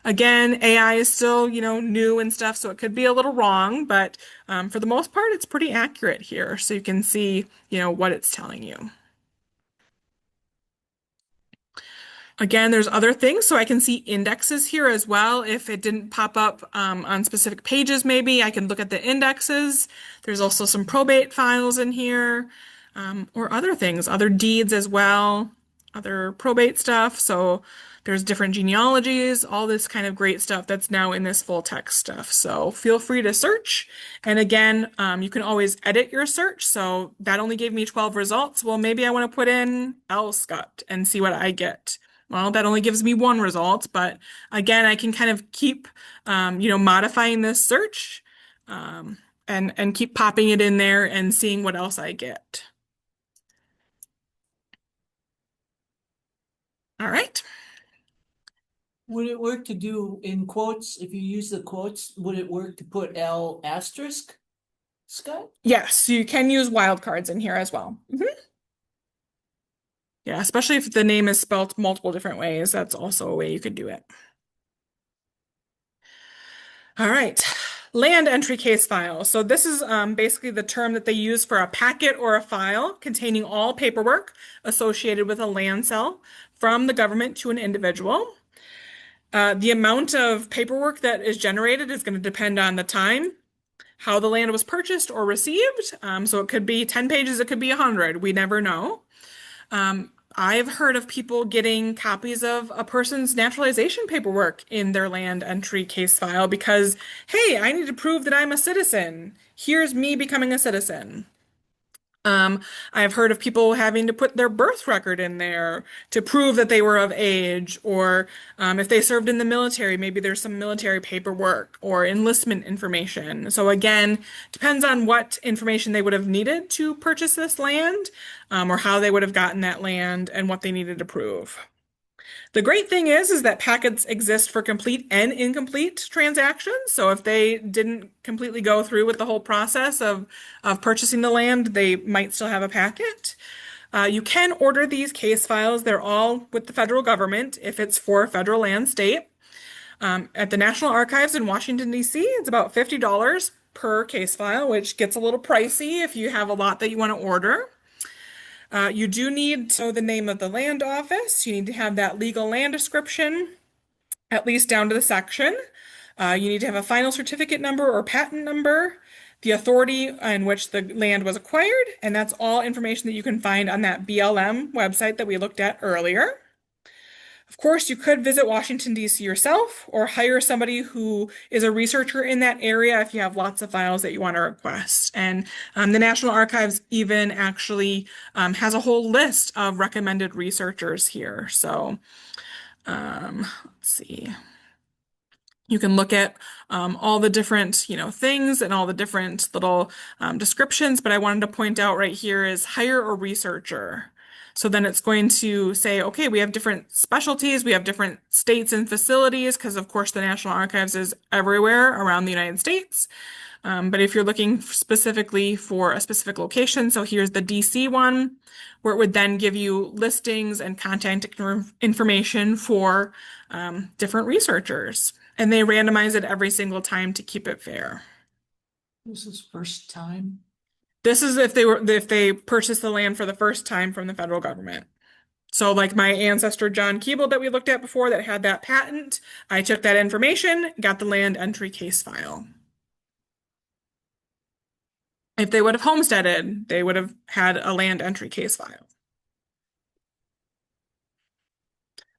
Again, AI is still, new and stuff, so it could be a little wrong, but for the most part, it's pretty accurate here. So you can see, what it's telling you. Again, there's other things, so I can see indexes here as well. If it didn't pop up on specific pages, maybe I can look at the indexes. There's also some probate files in here, or other things, other deeds as well, other probate stuff. So there's different genealogies, all this kind of great stuff that's now in this full text stuff. So feel free to search. And again, you can always edit your search. So that only gave me 12 results. Well, maybe I want to put in L. Scott and see what I get. Well, that only gives me one result, but again, I can kind of keep, modifying this search, and keep popping it in there and seeing what else I get. All right. Would it work to do in quotes, if you use the quotes, would it work to put L asterisk, Scott? Yes, you can use wildcards in here as well. Yeah, especially if the name is spelt multiple different ways, that's also a way you could do it. All right. Land entry case file. So this is basically the term that they use for a packet or a file containing all paperwork associated with a land sale from the government to an individual. The amount of paperwork that is generated is going to depend on the time, how the land was purchased or received. So it could be 10 pages, it could be 100. We never know. I've heard of people getting copies of a person's naturalization paperwork in their land entry case file because, hey, I need to prove that I'm a citizen. Here's me becoming a citizen. Um, I've heard of people having to put their birth record in there to prove that they were of age, or if they served in the military, maybe there's some military paperwork or enlistment information. So again, depends on what information they would have needed to purchase this land, or how they would have gotten that land and what they needed to prove. The great thing is that packets exist for complete and incomplete transactions. So if they didn't completely go through with the whole process of purchasing the land, they might still have a packet. You can order these case files. They're all with the federal government if it's for a federal land state. At the National Archives in Washington, D.C., it's about $50 per case file, which gets a little pricey if you have a lot that you want to order. You do need to know the name of the land office. You need to have that legal land description, at least down to the section. You need to have a final certificate number or patent number, the authority in which the land was acquired, and that's all information that you can find on that BLM website that we looked at earlier. Of course, you could visit Washington, D.C. yourself or hire somebody who is a researcher in that area if you have lots of files that you want to request. And the National Archives even actually has a whole list of recommended researchers here. So let's see. You can look at all the different, things and all the different little descriptions, but I wanted to point out right here is hire a researcher. So then it's going to say, okay, we have different specialties, we have different states and facilities, because of course the National Archives is everywhere around the United States. But if you're looking specifically for a specific location, so here's the DC one, where it would then give you listings and contact information for different researchers. And they randomize it every single time to keep it fair. This is first time. This is if they purchased the land for the first time from the federal government. So like my ancestor John Keeble that we looked at before that had that patent, I took that information, got the land entry case file. If they would have homesteaded, they would have had a land entry case file.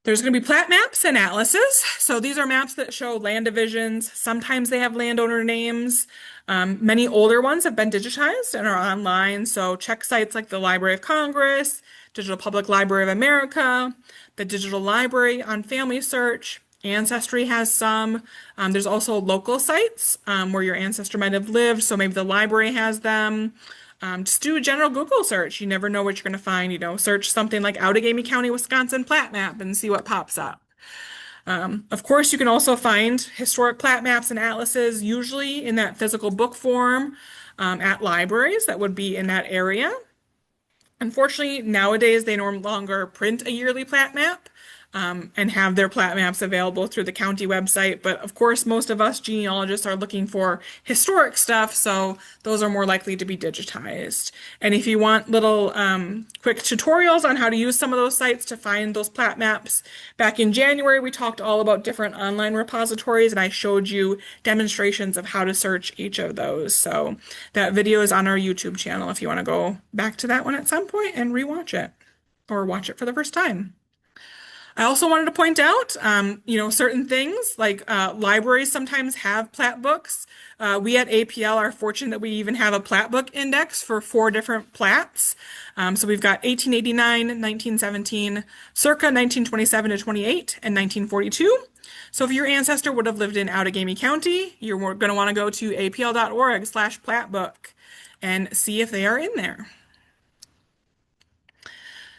There's going to be plat maps and atlases. So these are maps that show land divisions. Sometimes they have landowner names. Many older ones have been digitized and are online. So check sites like the Library of Congress, Digital Public Library of America, the Digital Library on Family Search. Ancestry has some. There's also local sites where your ancestor might have lived. So maybe the library has them. Just do a general Google search. You never know what you're going to find. Search something like Outagamie County, Wisconsin plat map and see what pops up. Of course, you can also find historic plat maps and atlases, usually in that physical book form, at libraries that would be in that area. Unfortunately, nowadays they no longer print a yearly plat map. and have their plat maps available through the county website. But of course, most of us genealogists are looking for historic stuff, so those are more likely to be digitized. And if you want little quick tutorials on how to use some of those sites to find those plat maps, back in January, we talked all about different online repositories, and I showed you demonstrations of how to search each of those. So that video is on our YouTube channel if you want to go back to that one at some point and rewatch it or watch it for the first time. I also wanted to point out, certain things like libraries sometimes have plat books. We at APL are fortunate that we even have a plat book index for 4 different plats. So we've got 1889, 1917, circa 1927 to 28, and 1942. So if your ancestor would have lived in Outagamie County, you're going to want to go to apl.org/platbook and see if they are in there.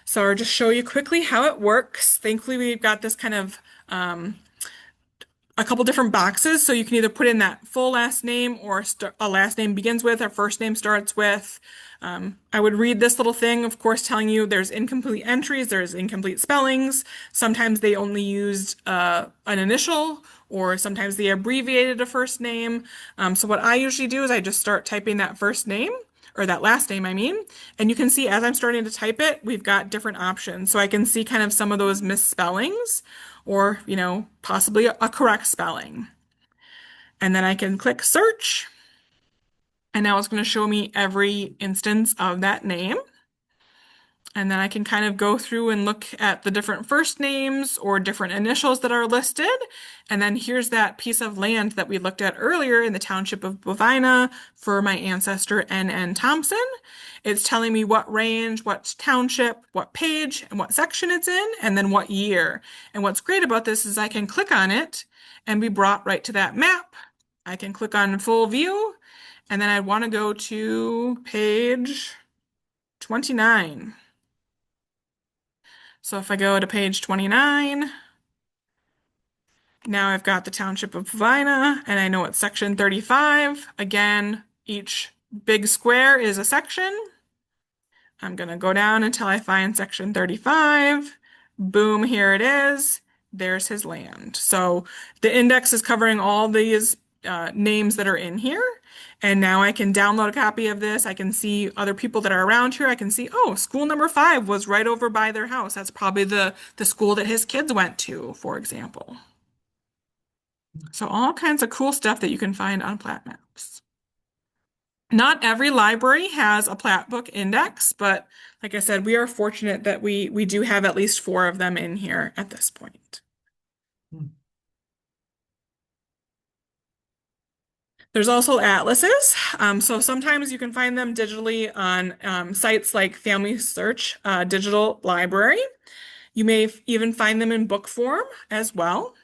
So I'll just show you quickly how it works. Thankfully, we've got this kind of a couple different boxes. So you can either put in that full last name or a last name begins with or first name starts with. I would read this little thing, of course, telling you there's incomplete entries, there's incomplete spellings. Sometimes they only used an initial, or sometimes they abbreviated a first name. So what I usually do is I just start typing that first name, or that last name, I mean, and you can see as I'm starting to type it, we've got different options. So I can see kind of some of those misspellings, or, possibly a correct spelling. And then I can click search. And now it's going to show me every instance of that name. And then I can kind of go through and look at the different first names or different initials that are listed. And then here's that piece of land that we looked at earlier in the township of Bovina for my ancestor N.N. Thompson. It's telling me what range, what township, what page, and what section it's in, and then what year. And what's great about this is I can click on it and be brought right to that map. I can click on full view, and then I want to go to page 29. So if I go to page 29, now I've got the Township of Vina, and I know it's section 35. Again, each big square is a section. I'm going to go down until I find section 35. Boom, here it is. There's his land. So the index is covering all these names that are in here. And now I can download a copy of this. I can see other people that are around here. I can see, oh, school number 5 was right over by their house. That's probably the school that his kids went to, for example. So all kinds of cool stuff that you can find on plat maps. Not every library has a plat book index, but like I said, we are fortunate that we do have at least 4 of them in here at this point. There's also atlases. So sometimes you can find them digitally on sites like Family Search Digital Library. You may even find them in book form as well.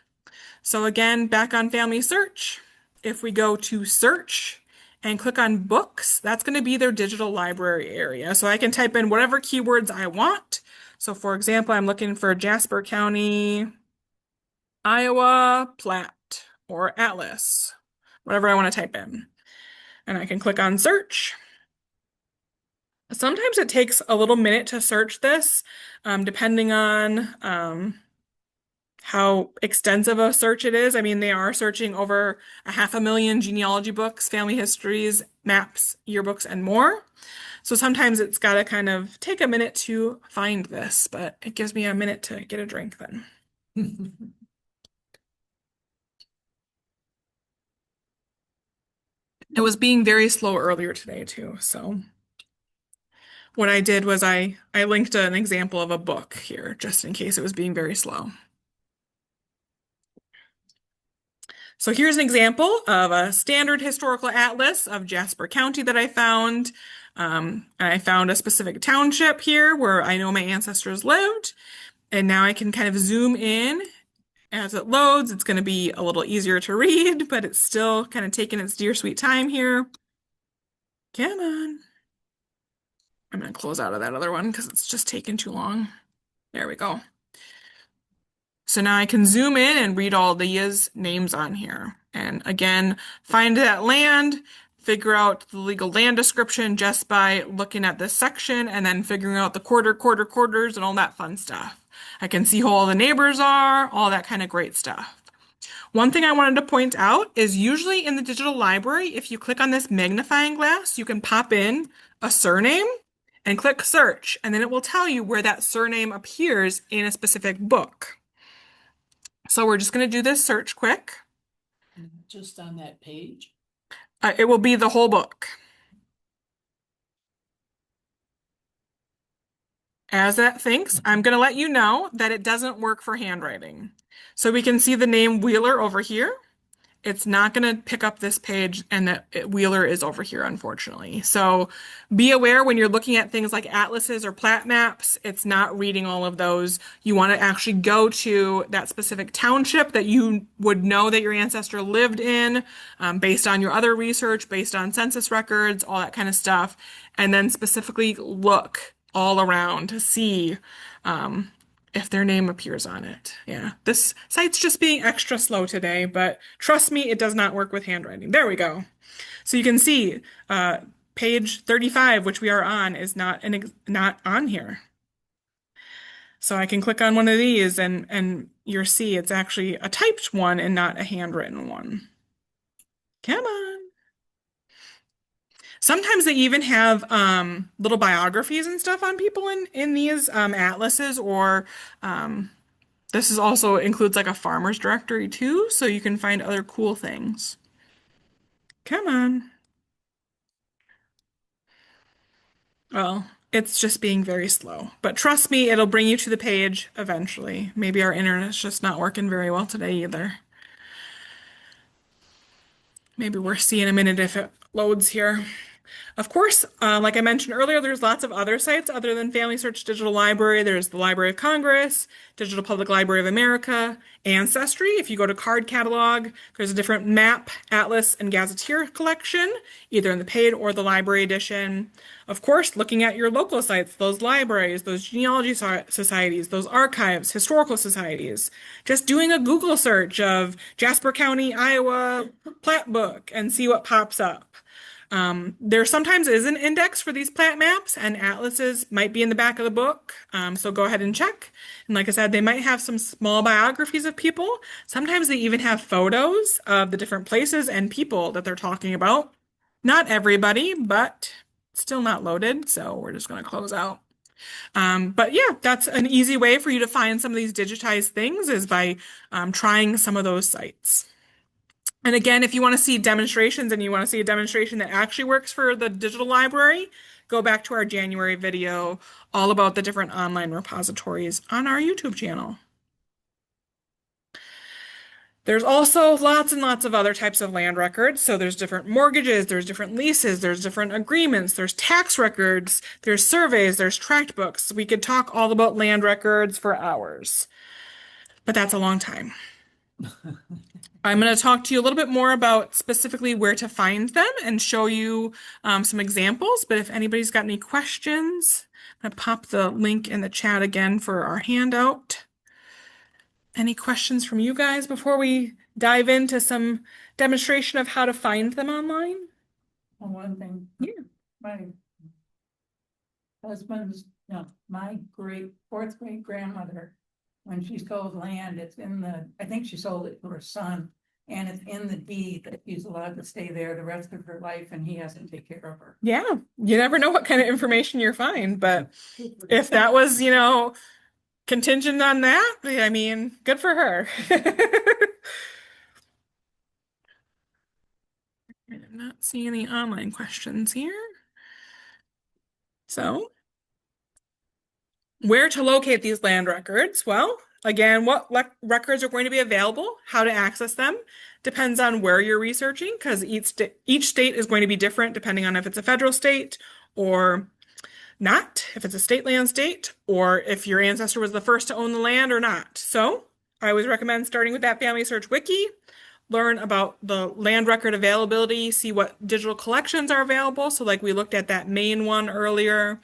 So again, back on Family Search, if we go to search and click on books, that's going to be their digital library area. So I can type in whatever keywords I want. So for example, I'm looking for Jasper County, Iowa, Plat, or Atlas, whatever I want to type in. And I can click on search. Sometimes it takes a little minute to search this, depending on how extensive a search it is. I mean, they are searching over 500,000 genealogy books, family histories, maps, yearbooks, and more. So sometimes it's got to kind of take a minute to find this, but it gives me a minute to get a drink then. It was being very slow earlier today too, so what I did was I linked an example of a book here just in case it was being very slow. So here's an example of a standard historical atlas of Jasper County that I found. I found a specific township here where I know my ancestors lived. And now I can kind of zoom in as it loads. It's going to be a little easier to read, but it's still kind of taking its dear sweet time here. Come on. I'm going to close out of that other one because it's just taking too long. There we go. So now I can zoom in and read all these names on here. And again, find that land, figure out the legal land description just by looking at this section and then figuring out the quarters and all that fun stuff. I can see who all the neighbors are, all that kind of great stuff. One thing I wanted to point out is usually in the digital library, if you click on this magnifying glass, you can pop in a surname and click search, and then it will tell you where that surname appears in a specific book. So we're just going to do this search quick. Just on that page. It will be the whole book. As that thinks, I'm going to let you know that it doesn't work for handwriting. So we can see the name Wheeler over here. It's not going to pick up this page and that Wheeler is over here, unfortunately. So be aware when you're looking at things like atlases or plat maps, it's not reading all of those. You want to actually go to that specific township that you would know that your ancestor lived in, based on your other research, based on census records, all that kind of stuff, and then specifically look all around to see if their name appears on it. Yeah, this site's just being extra slow today, but trust me, it does not work with handwriting. There we go. So you can see page 35, which we are on, is not on here. So I can click on one of these and you'll see it's actually a typed one and not a handwritten one. Come on. Sometimes they even have little biographies and stuff on people in these atlases or this is also includes like a farmer's directory too, so you can find other cool things. Come on. Well, it's just being very slow. But trust me, it'll bring you to the page eventually. Maybe our internet's just not working very well today either. Maybe we'll see in a minute if it loads here. Of course, like I mentioned earlier, there's lots of other sites other than Family Search Digital Library. There's the Library of Congress, Digital Public Library of America, Ancestry. If you go to Card Catalog, there's a different map, atlas, and gazetteer collection, either in the paid or the library edition. Of course, looking at your local sites, those libraries, those genealogy societies, those archives, historical societies. Just doing a Google search of Jasper County, Iowa, plat book and see what pops up. There sometimes is an index for these plat maps, and atlases might be in the back of the book. So go ahead and check. And like I said, they might have some small biographies of people. Sometimes they even have photos of the different places and people that they're talking about. Not everybody, but still not loaded. So we're just going to close out. But yeah, that's an easy way for you to find some of these digitized things is by trying some of those sites. And again, if you want to see demonstrations and you want to see a demonstration that actually works for the digital library, go back to our January video all about the different online repositories on our YouTube channel. There's also lots and lots of other types of land records. So there's different mortgages, there's different leases, there's different agreements, there's tax records, there's surveys, there's tract books. We could talk all about land records for hours, but that's a long time. I'm going to talk to you a little bit more about specifically where to find them and show you some examples. But if anybody's got any questions, I'm going to pop the link in the chat again for our handout. Any questions from you guys before we dive into some demonstration of how to find them online? Well, one thing. Yeah. My husband's, no, my fourth great grandmother, when she sold land, it's in I think she sold it to her son. And it's in the deed that he's allowed to stay there the rest of her life and he has to take care of her. Yeah, you never know what kind of information you'll find, but if that was, contingent on that, I mean, good for her. I'm not seeing any online questions here. So, where to locate these land records? Well, again, what records are going to be available, how to access them, depends on where you're researching, because each state is going to be different depending on if it's a federal state or not, if it's a state land state, or if your ancestor was the first to own the land or not. So I always recommend starting with that Family Search Wiki, learn about the land record availability, see what digital collections are available. So like we looked at that main one earlier,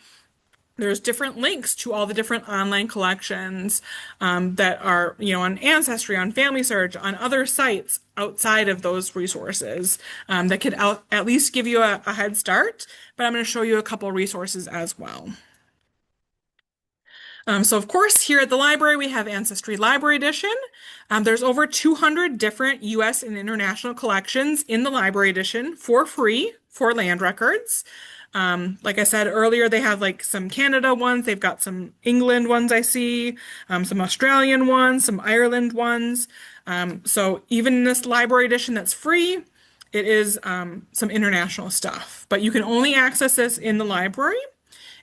there's different links to all the different online collections that are, on Ancestry, on Family Search, on other sites outside of those resources that could at least give you a head start. But I'm going to show you a couple resources as well. So of course, here at the library, we have Ancestry Library Edition. There's over 200 different US and international collections in the Library Edition for free for land records. Like I said earlier, they have like some Canada ones, they've got some England ones I see, some Australian ones, some Ireland ones. So even in this library edition that's free, it is some international stuff. But you can only access this in the library.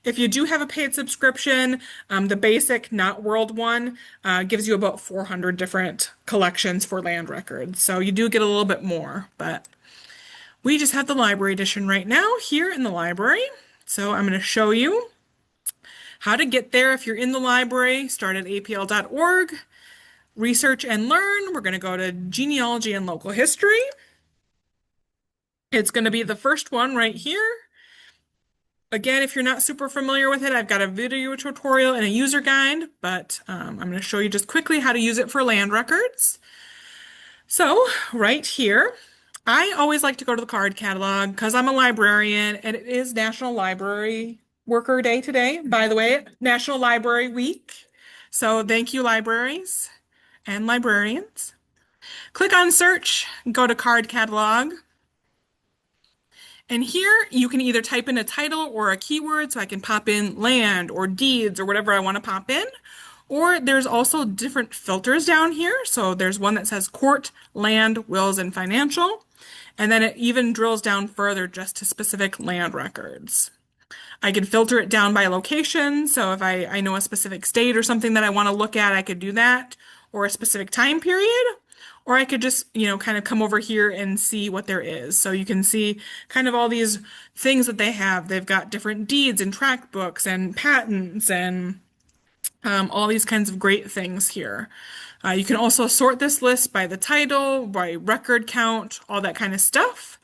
If you do have a paid subscription, the basic, not world one, gives you about 400 different collections for land records. So you do get a little bit more, but we just have the library edition right now here in the library. So I'm going to show you how to get there if you're in the library. Start at apl.org, research and learn. We're going to go to genealogy and local history. It's going to be the first one right here. Again, if you're not super familiar with it, I've got a video tutorial and a user guide, but I'm going to show you just quickly how to use it for land records. So right here, I always like to go to the card catalog because I'm a librarian and it is National Library Worker Day today, by the way, National Library Week. So thank you, libraries and librarians. Click on search, go to card catalog. And here you can either type in a title or a keyword, so I can pop in land or deeds or whatever I want to pop in. Or there's also different filters down here. So there's one that says court, land, wills, and financial. And then it even drills down further just to specific land records. I could filter it down by location. So if I know a specific state or something that I want to look at, I could do that, or a specific time period. Or I could just, kind of come over here and see what there is. So you can see kind of all these things that they have. They've got different deeds and tract books and patents and all these kinds of great things here. You can also sort this list by the title, by record count, all that kind of stuff.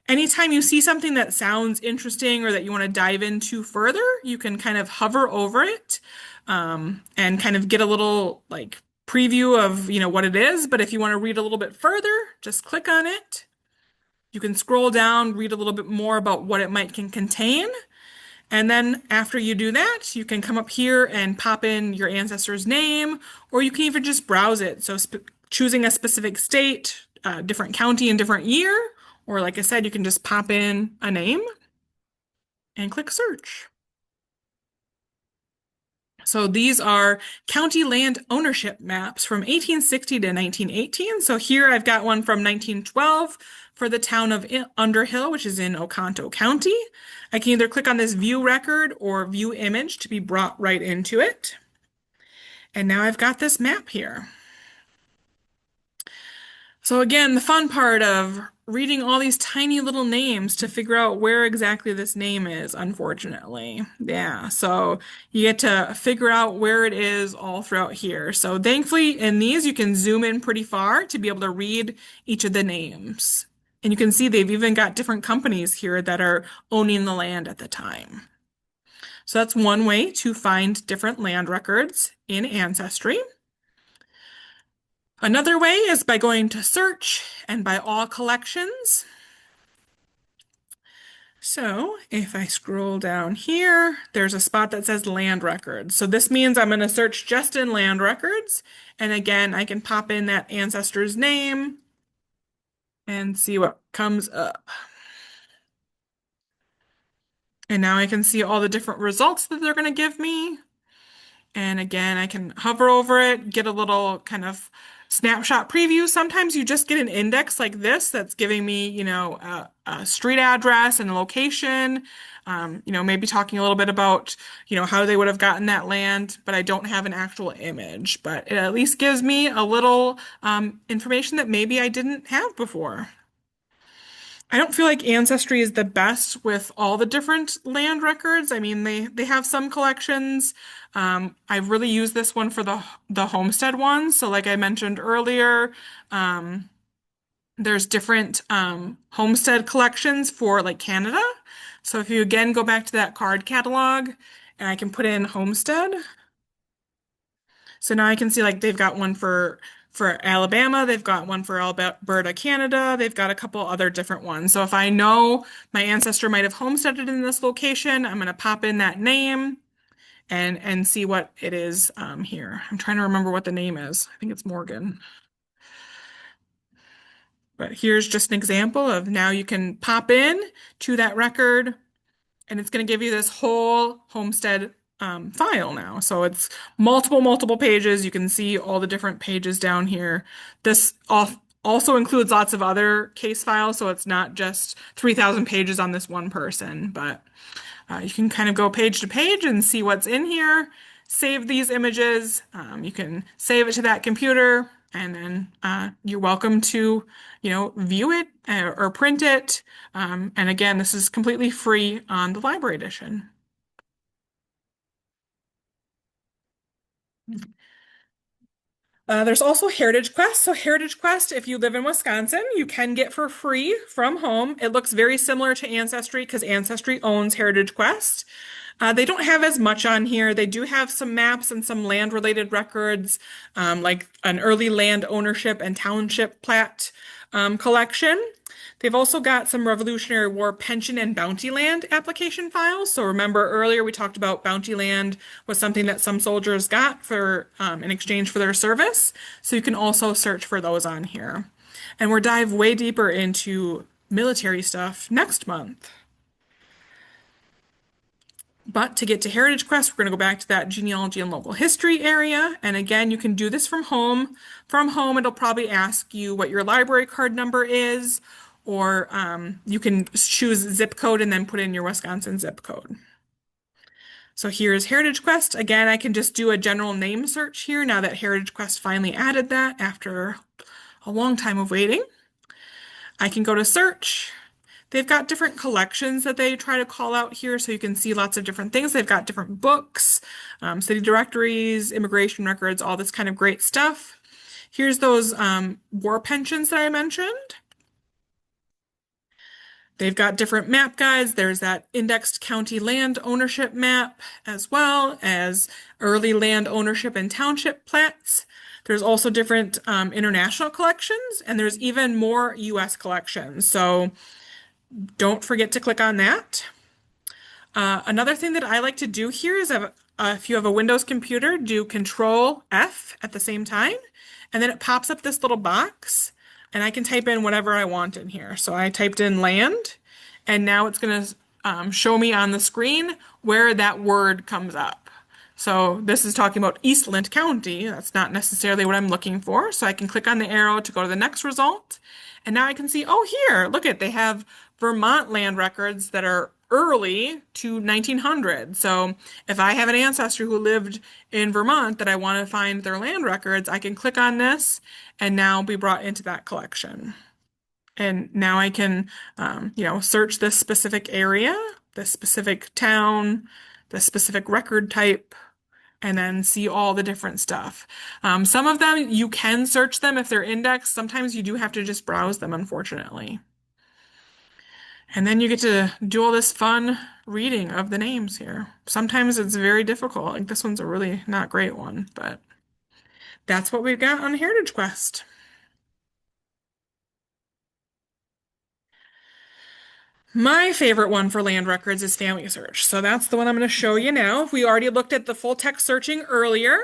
Anytime you see something that sounds interesting or that you want to dive into further, you can kind of hover over it and kind of get a little like preview of, what it is. But if you want to read a little bit further, just click on it. You can scroll down, read a little bit more about what it might can contain. And then after you do that, you can come up here and pop in your ancestor's name, or you can even just browse it. So choosing a specific state, different county and different year, or like I said, you can just pop in a name and click search. So these are county land ownership maps from 1860 to 1918. So here I've got one from 1912 for the town of Underhill, which is in Oconto County. I can either click on this view record or view image to be brought right into it. And now I've got this map here. So again, the fun part of reading all these tiny little names to figure out where exactly this name is, unfortunately. Yeah, so you get to figure out where it is all throughout here. So thankfully, in these, you can zoom in pretty far to be able to read each of the names. And you can see they've even got different companies here that are owning the land at the time. So that's one way to find different land records in Ancestry. Another way is by going to search and by all collections. So if I scroll down here, there's a spot that says land records. So this means I'm going to search just in land records. And again, I can pop in that ancestor's name and see what comes up. And now I can see all the different results that they're going to give me. And again, I can hover over it, get a little kind of snapshot preview. Sometimes you just get an index like this that's giving me, a street address and a location, maybe talking a little bit about, how they would have gotten that land, but I don't have an actual image. But it at least gives me a little information that maybe I didn't have before. I don't feel like Ancestry is the best with all the different land records. I mean, they have some collections. I've really used this one for the homestead ones. So like I mentioned earlier, there's different homestead collections for like Canada. So if you again go back to that card catalog and I can put in homestead. So now I can see like they've got one for Alabama, they've got one for Alberta, Canada, they've got a couple other different ones. So if I know my ancestor might have homesteaded in this location, I'm going to pop in that name and see what it is here. I'm trying to remember what the name is. I think it's Morgan. But here's just an example of now you can pop in to that record and it's going to give you this whole homestead file now. So it's multiple pages. You can see all the different pages down here. This also includes lots of other case files, so it's not just 3,000 pages on this one person, but you can kind of go page to page and see what's in here, save these images. You can save it to that computer, and then you're welcome to, view it or print it. And again, this is completely free on the library edition. There's also Heritage Quest. So Heritage Quest, if you live in Wisconsin, you can get for free from home. It looks very similar to Ancestry because Ancestry owns Heritage Quest. They don't have as much on here. They do have some maps and some land-related records, like an early land ownership and township plat collection. They've also got some Revolutionary War pension and bounty land application files. So remember earlier we talked about bounty land was something that some soldiers got for in exchange for their service. So you can also search for those on here. And we'll dive way deeper into military stuff next month. But to get to Heritage Quest, we're going to go back to that genealogy and local history area. And again, you can do this from home. From home, it'll probably ask you what your library card number is, or you can choose zip code and then put in your Wisconsin zip code. So here's Heritage Quest. Again, I can just do a general name search here now that Heritage Quest finally added that after a long time of waiting. I can go to search. They've got different collections that they try to call out here, so you can see lots of different things. They've got different books, city directories, immigration records, all this kind of great stuff. Here's those war pensions that I mentioned. They've got different map guides. There's that indexed county land ownership map, as well as early land ownership and township plats. There's also different international collections, and there's even more US collections. So don't forget to click on that. Another thing that I like to do here is if you have a Windows computer, do Control F at the same time, and then it pops up this little box, and I can type in whatever I want in here. So I typed in land, and now it's going to show me on the screen where that word comes up. So this is talking about Eastland County. That's not necessarily what I'm looking for. So I can click on the arrow to go to the next result. And now I can see, oh, here, look at, they have Vermont land records that are early to 1900. So if I have an ancestor who lived in Vermont that I want to find their land records, I can click on this and now be brought into that collection. And now I can, search this specific area, this specific town, the specific record type, and then see all the different stuff. Some of them, you can search them if they're indexed. Sometimes you do have to just browse them, unfortunately. And then you get to do all this fun reading of the names here. Sometimes it's very difficult. Like this one's a really not great one, but that's what we've got on Heritage Quest. My favorite one for land records is Family Search. So that's the one I'm going to show you now. We already looked at the full text searching earlier,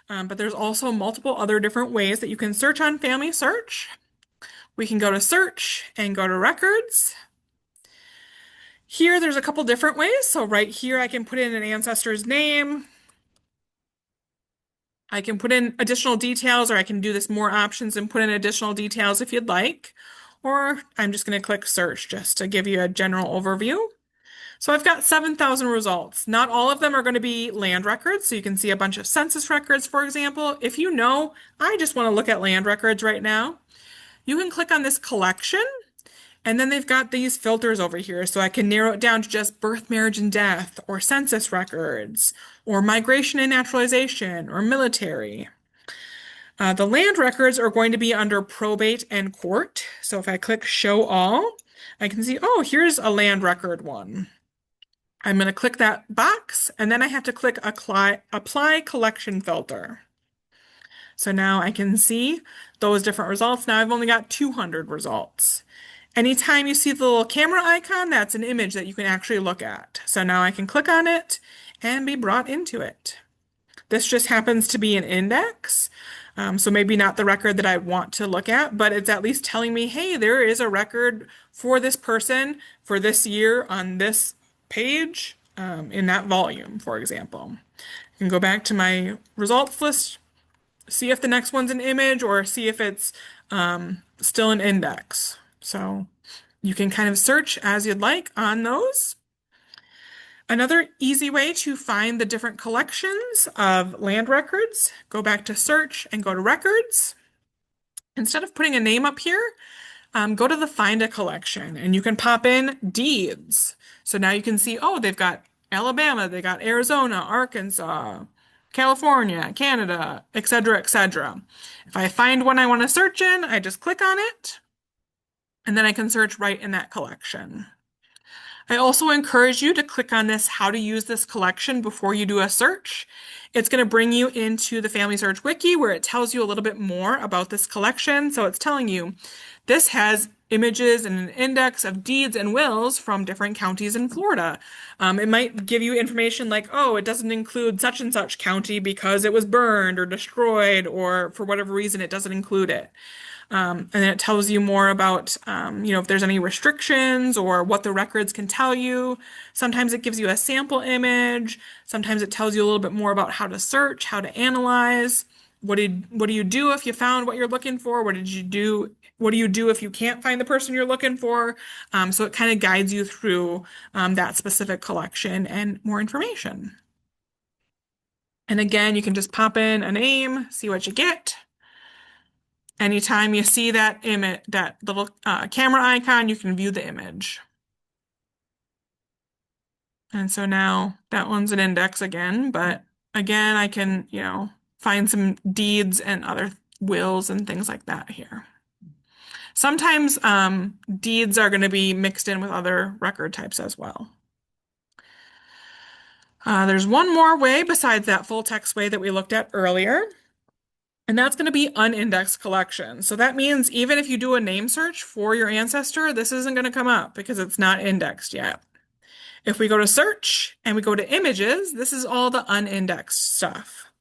but there's also multiple other different ways that you can search on Family Search. We can go to Search and go to Records. Here, there's a couple different ways. So right here, I can put in an ancestor's name. I can put in additional details, or I can do this more options and put in additional details if you'd like. Or I'm just going to click search just to give you a general overview. So I've got 7,000 results. Not all of them are going to be land records. So you can see a bunch of census records, for example. If you know, I just want to look at land records right now, you can click on this collection. And then they've got these filters over here. So I can narrow it down to just birth, marriage, and death, or census records, or migration and naturalization, or military. The land records are going to be under probate and court. So if I click show all, I can see, oh, here's a land record one. I'm going to click that box, and then I have to click apply collection filter. So now I can see those different results. Now I've only got 200 results. Anytime you see the little camera icon, that's an image that you can actually look at. So now I can click on it, and be brought into it. This just happens to be an index. So maybe not the record that I want to look at, but it's at least telling me, hey, there is a record for this person for this year on this page in that volume, for example. I can go back to my results list, see if the next one's an image or see if it's still an index. So you can kind of search as you'd like on those. Another easy way to find the different collections of land records, go back to search and go to records. Instead of putting a name up here, go to the find a collection and you can pop in deeds. So now you can see, oh, they've got Alabama, they got Arizona, Arkansas, California, Canada, etc., etc. If I find one I want to search in, I just click on it and then I can search right in that collection. I also encourage you to click on this how to use this collection before you do a search. It's going to bring you into the Family Search Wiki where it tells you a little bit more about this collection. So it's telling you this has images and an index of deeds and wills from different counties in Florida. It might give you information like, oh, it doesn't include such and such county because it was burned or destroyed, or for whatever reason it doesn't include it. And then it tells you more about, if there's any restrictions or what the records can tell you. Sometimes it gives you a sample image. Sometimes it tells you a little bit more about how to search, how to analyze. What do you do if you found what you're looking for? What did you do? What do you do if you can't find the person you're looking for? So it kind of guides you through that specific collection and more information. And again, you can just pop in a name, see what you get. Anytime you see that image, that little camera icon, you can view the image. And so now that one's an index again, but again, I can, find some deeds and other wills and things like that here. Sometimes deeds are going to be mixed in with other record types as well. There's one more way besides that full text way that we looked at earlier. And that's going to be unindexed collection. So that means even if you do a name search for your ancestor, this isn't going to come up because it's not indexed yet. If we go to search and we go to images, this is all the unindexed stuff.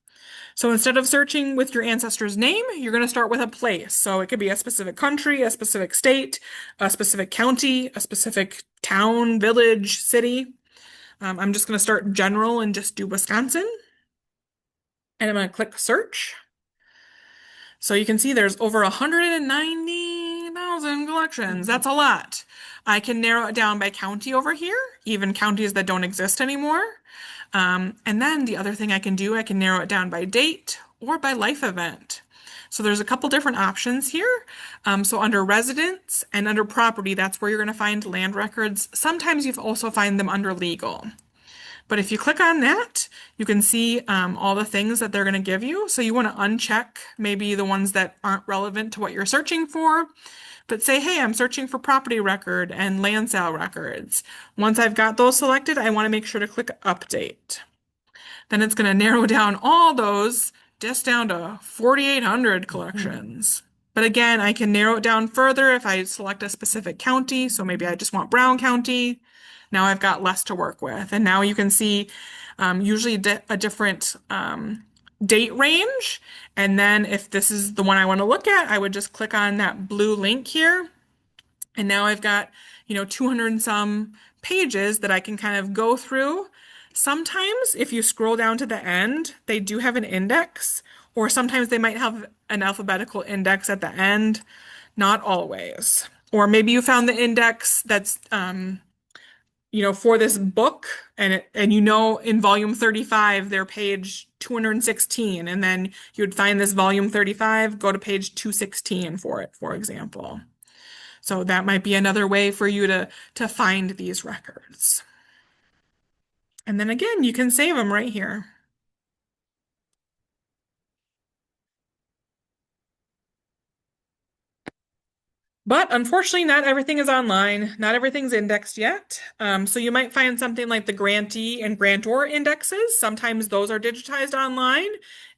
So instead of searching with your ancestor's name, you're going to start with a place. So it could be a specific country, a specific state, a specific county, a specific town, village, city. I'm just going to start general and just do Wisconsin. And I'm going to click search. So you can see there's over 190,000 collections. That's a lot. I can narrow it down by county over here, even counties that don't exist anymore. And then the other thing I can do, I can narrow it down by date or by life event. So there's a couple different options here. So under residence and under property, that's where you're going to find land records. Sometimes you also find them under legal. But if you click on that, you can see all the things that they're going to give you. So you want to uncheck maybe the ones that aren't relevant to what you're searching for. But say, hey, I'm searching for property record and land sale records. Once I've got those selected, I want to make sure to click update. Then it's going to narrow down all those just down to 4,800 collections. But again, I can narrow it down further if I select a specific county. So maybe I just want Brown County. Now I've got less to work with. And now you can see usually a different date range. And then if this is the one I want to look at, I would just click on that blue link here. And now I've got, 200 and some pages that I can kind of go through. Sometimes if you scroll down to the end, they do have an index, or sometimes they might have an alphabetical index at the end. Not always. Or maybe you found the index that's for this book, and in volume 35, they're page 216, and then you'd find this volume 35, go to page 216 for it, for example. So that might be another way for you to find these records. And then again, you can save them right here. But unfortunately, not everything is online. Not everything's indexed yet. So you might find something like the grantee and grantor indexes. Sometimes those are digitized online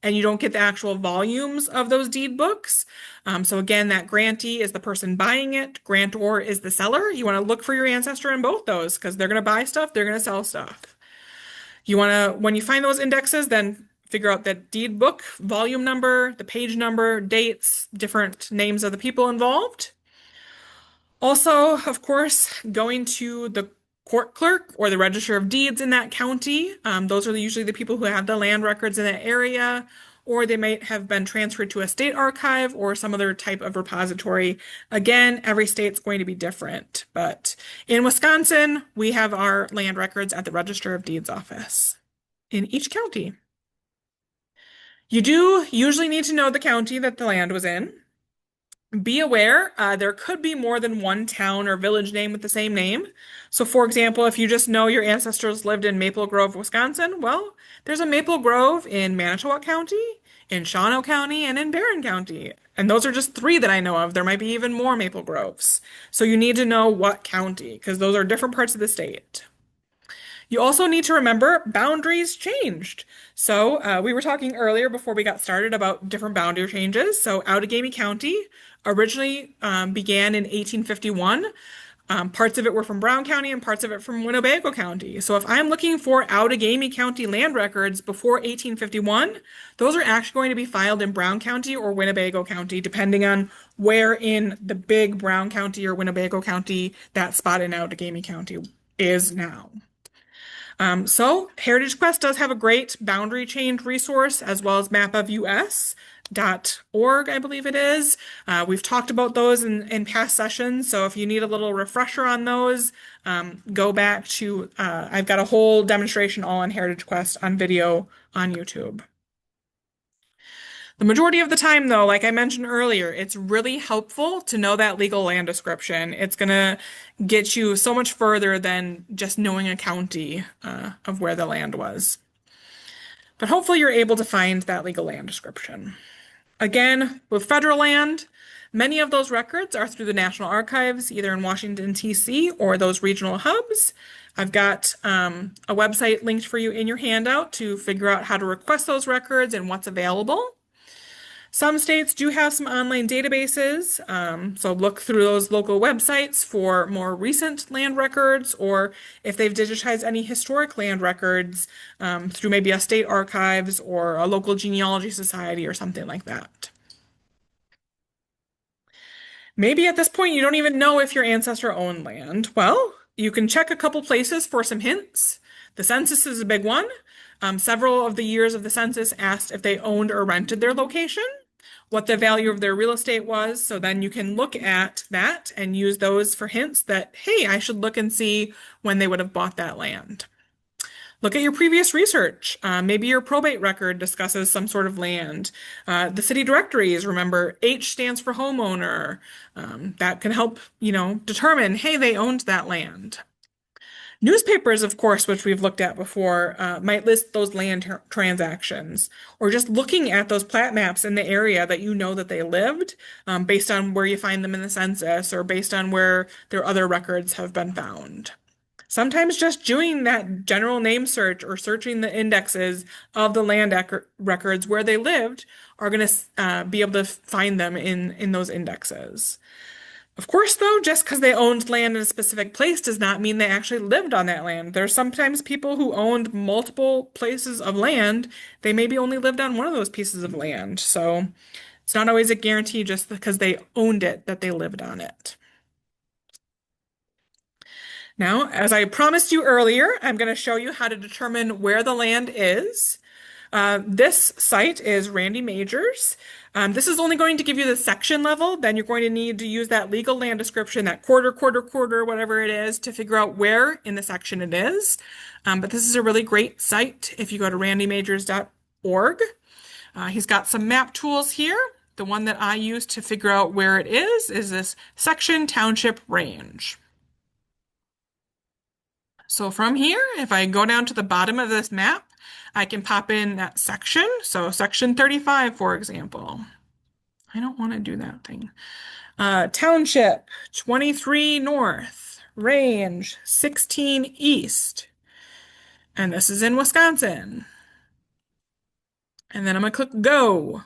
and you don't get the actual volumes of those deed books. So again, that grantee is the person buying it. Grantor is the seller. You want to look for your ancestor in both those because they're going to buy stuff, they're going to sell stuff. You want to, when you find those indexes, then figure out the deed book, volume number, the page number, dates, different names of the people involved. Also, of course, going to the court clerk or the register of deeds in that county. Those are usually the people who have the land records in that area, or they might have been transferred to a state archive or some other type of repository. Again, every state's going to be different, but in Wisconsin, we have our land records at the Register of Deeds office in each county. You do usually need to know the county that the land was in. Be aware, there could be more than one town or village name with the same name. So, for example, if you just know your ancestors lived in Maple Grove, Wisconsin, well, there's a Maple Grove in Manitowoc County, in Shawano County, and in Barron County. And those are just three that I know of. There might be even more Maple Groves. So you need to know what county, because those are different parts of the state. You also need to remember boundaries changed. So we were talking earlier before we got started about different boundary changes. So Outagamie County originally began in 1851. Parts of it were from Brown County and parts of it from Winnebago County. So if I'm looking for Outagamie County land records before 1851, those are actually going to be filed in Brown County or Winnebago County, depending on where in the big Brown County or Winnebago County that spot in Outagamie County is now. So Heritage Quest does have a great boundary change resource as well as mapofus.org, I believe it is. We've talked about those in past sessions, so if you need a little refresher on those, go back to, I've got a whole demonstration all on Heritage Quest on video on YouTube. The majority of the time, though, like I mentioned earlier, it's really helpful to know that legal land description. It's going to get you so much further than just knowing a county of where the land was. But hopefully you're able to find that legal land description. Again, with federal land, many of those records are through the National Archives, either in Washington, D.C. or those regional hubs. I've got a website linked for you in your handout to figure out how to request those records and what's available. Some states do have some online databases, so look through those local websites for more recent land records, or if they've digitized any historic land records through maybe a state archives or a local genealogy society or something like that. Maybe at this point you don't even know if your ancestor owned land. Well, you can check a couple places for some hints. The census is a big one. Several of the years of the census asked if they owned or rented their location, what the value of their real estate was. So then you can look at that and use those for hints that, hey, I should look and see when they would have bought that land. Look at your previous research. Maybe your probate record discusses some sort of land. The city directories, remember, H stands for homeowner. That can help, determine, hey, they owned that land. Newspapers, of course, which we've looked at before, might list those land transactions, or just looking at those plat maps in the area that you know that they lived, based on where you find them in the census or based on where their other records have been found. Sometimes just doing that general name search or searching the indexes of the land records where they lived are going to be able to find them in those indexes. Of course, though, just because they owned land in a specific place does not mean they actually lived on that land. There's sometimes people who owned multiple places of land. They maybe only lived on one of those pieces of land. So it's not always a guarantee just because they owned it that they lived on it. Now, as I promised you earlier, I'm going to show you how to determine where the land is. This site is Randy Majors. This is only going to give you the section level. Then you're going to need to use that legal land description, that quarter, whatever it is, to figure out where in the section it is. But this is a really great site if you go to randymajors.org. He's got some map tools here. The one that I use to figure out where it is this section township range. So from here, if I go down to the bottom of this map, I can pop in that section. So section 35, for example. I don't want to do that thing. Township 23 north, range 16 east. And this is in Wisconsin. And then I'm going to click go.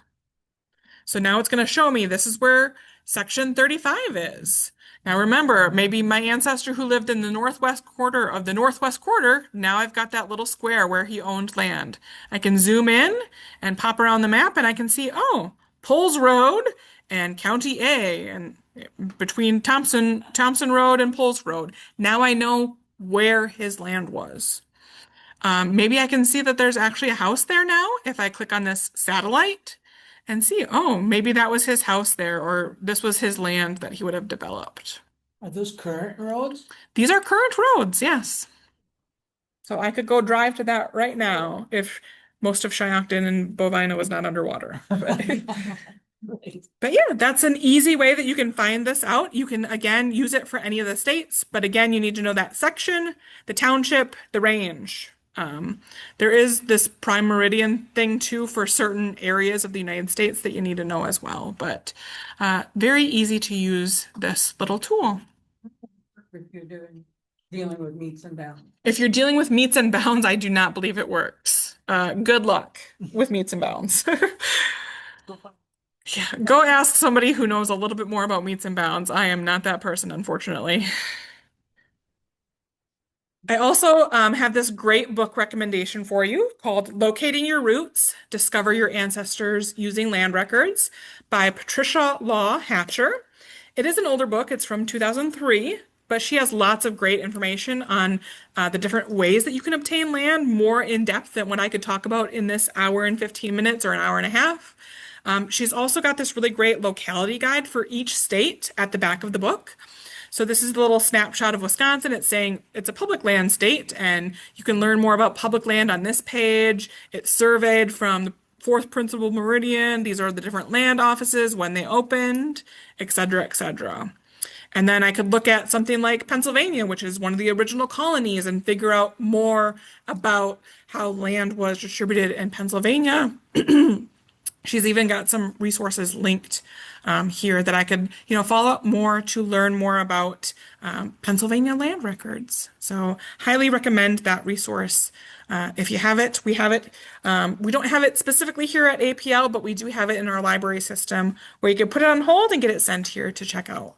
So now it's going to show me this is where Section 35 is. Now remember, maybe my ancestor who lived in the northwest quarter of the northwest quarter, now I've got that little square where he owned land. I can zoom in and pop around the map and I can see, oh, Poles Road and County A and between Thompson Road and Poles Road. Now I know where his land was. Maybe I can see that there's actually a house there now if I click on this satellite and see, oh, maybe that was his house there, or this was his land that he would have developed. Are those current roads? These are current roads, yes. So I could go drive to that right now if most of Shiocton and Bovina was not underwater. Right. But yeah, that's an easy way that you can find this out. You can, again, use it for any of the states, but again, you need to know that section, the township, the range. There is this prime meridian thing too for certain areas of the United States that you need to know as well, but very easy to use this little tool. If you're dealing with meets and bounds. If you're dealing with meets and bounds, I do not believe it works. Good luck with meets and bounds. Yeah, go ask somebody who knows a little bit more about meets and bounds. I am not that person, unfortunately. I also have this great book recommendation for you called Locating Your Roots, Discover Your Ancestors Using Land Records by Patricia Law Hatcher. It is an older book, it's from 2003, but she has lots of great information on the different ways that you can obtain land more in depth than what I could talk about in this hour and 15 minutes or an hour and a half. She's also got this really great locality guide for each state at the back of the book. So this is a little snapshot of Wisconsin. It's saying it's a public land state, and you can learn more about public land on this page. It's surveyed from the fourth principal meridian. These are the different land offices, when they opened, et cetera, et cetera. And then I could look at something like Pennsylvania, which is one of the original colonies, and figure out more about how land was distributed in Pennsylvania. She's even got some resources linked here that I could, follow up more to learn more about Pennsylvania land records. So highly recommend that resource. If you have it, we have it. We don't have it specifically here at APL, but we do have it in our library system where you can put it on hold and get it sent here to check out.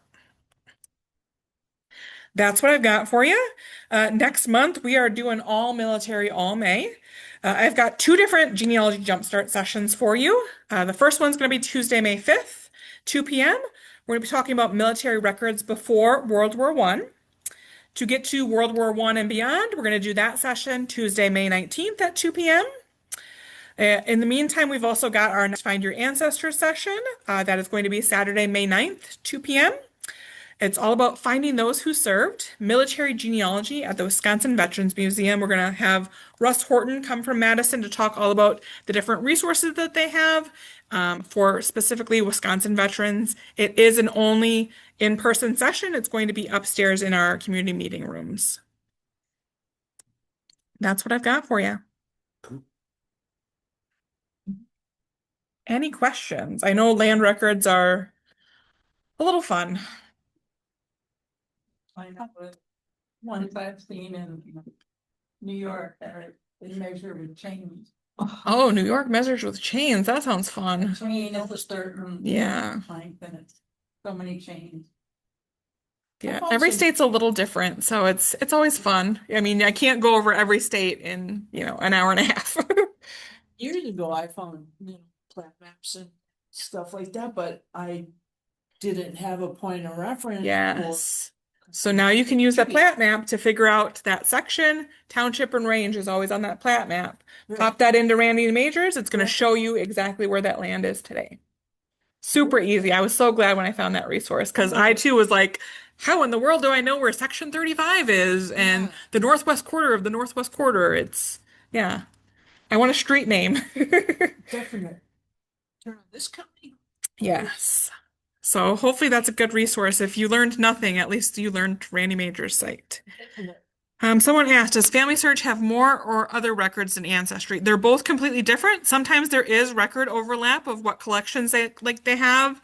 That's what I've got for you. Next month, we are doing all military all May. I've got two different genealogy jumpstart sessions for you. The first one's going to be Tuesday, May 5th, 2 p.m. We're going to be talking about military records before World War I. To get to World War I and beyond, we're going to do that session Tuesday, May 19th at 2 p.m. In the meantime, we've also got our next Find Your Ancestors session. That is going to be Saturday, May 9th, 2 p.m. It's all about finding those who served, military genealogy at the Wisconsin Veterans Museum. We're going to have Russ Horton come from Madison to talk all about the different resources that they have for specifically Wisconsin veterans. It is an only in-person session. It's going to be upstairs in our community meeting rooms. That's what I've got for you. Any questions? I know land records are a little fun. I know, but ones I've seen in New York that they measure with chains. Oh, New York measures with chains. That sounds fun. Chain is a certain Yeah. length and it's so many chains. Yeah, I've every also- state's a little different, so it's always fun. I mean, I can't go over every state in, an hour and a half. Years ago, I found, plat maps and stuff like that, but I didn't have a point of reference. Yes. So now you can use that plat map to figure out that section. Township and range is always on that plat map. Pop that into Randy Majors. It's going to show you exactly where that land is today. Super easy. I was so glad when I found that resource because I too was like, how in the world do I know where section 35 is and the northwest quarter of the northwest quarter? Yeah. I want a street name. Definite. Turn on this company. Yes. So hopefully that's a good resource. If you learned nothing, at least you learned Randy Major's site. Definite. Someone asked, does Family Search have more or other records than Ancestry? They're both completely different. Sometimes there is record overlap of what collections they have.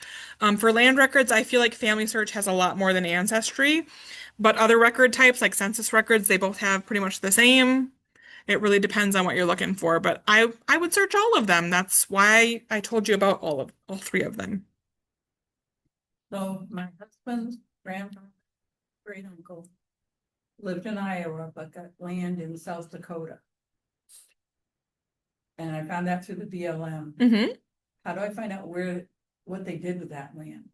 For land records, I feel like Family Search has a lot more than Ancestry. But other record types, like census records, they both have pretty much the same. It really depends on what you're looking for. But I would search all of them. That's why I told you about all three of them. So my husband's grandfather, great uncle, lived in Iowa, but got land in South Dakota. And I found that through the BLM. Hmm. How do I find out what they did with that land?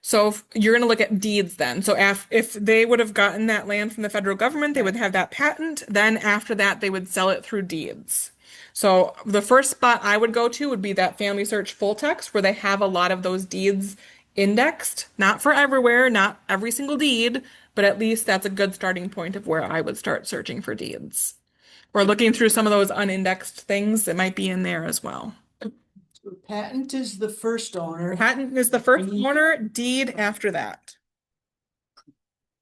So you're going to look at deeds then. So if they would have gotten that land from the federal government, they would have that patent. Then after that, they would sell it through deeds. So the first spot I would go to would be that Family Search full text where they have a lot of those deeds indexed. Not for everywhere, not every single deed, but at least that's a good starting point of where I would start searching for deeds. Or looking through some of those unindexed things that might be in there as well. Patent is the first owner. Patent is the first owner, deed after that.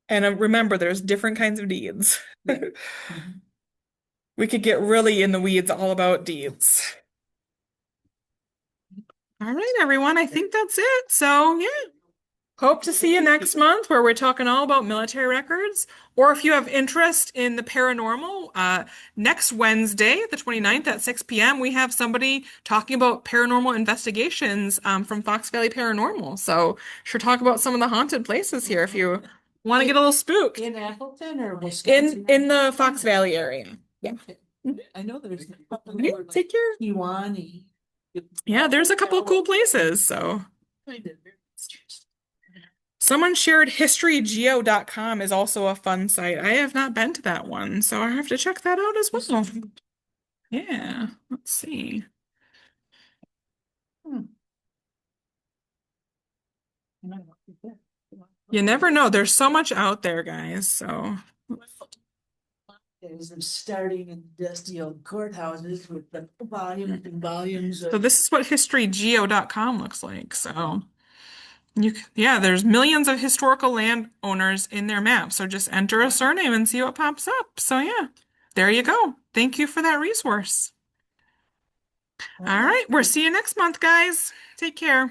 And remember, there's different kinds of deeds. Mhm. We could get really in the weeds all about deeds. All right, everyone, I think that's it. So, yeah. Hope to see you next month where we're talking all about military records. Or if you have interest in the paranormal, next Wednesday, the 29th at 6 p.m., we have somebody talking about paranormal investigations from Fox Valley Paranormal. So, sure talk about some of the haunted places here if you want to get a little spooked. In Appleton or Wisconsin? In the Fox Valley area. Yeah. Okay. I know there's a couple Yeah, more, like take care. Kiwani. Yeah, there's a couple cool places. So Kind of. someone shared historygeo.com is also a fun site. I have not been to that one, so I have to check that out as well. Yeah, let's see. You never know. There's so much out there, guys. So Days of starting in dusty old courthouses with the volumes and volumes of. so this is what historygeo.com looks like. So yeah, there's millions of historical landowners in their map. So just enter a surname and see what pops up. So yeah, there you go. Thank you for that resource. All right, we'll see you next month, guys. Take care.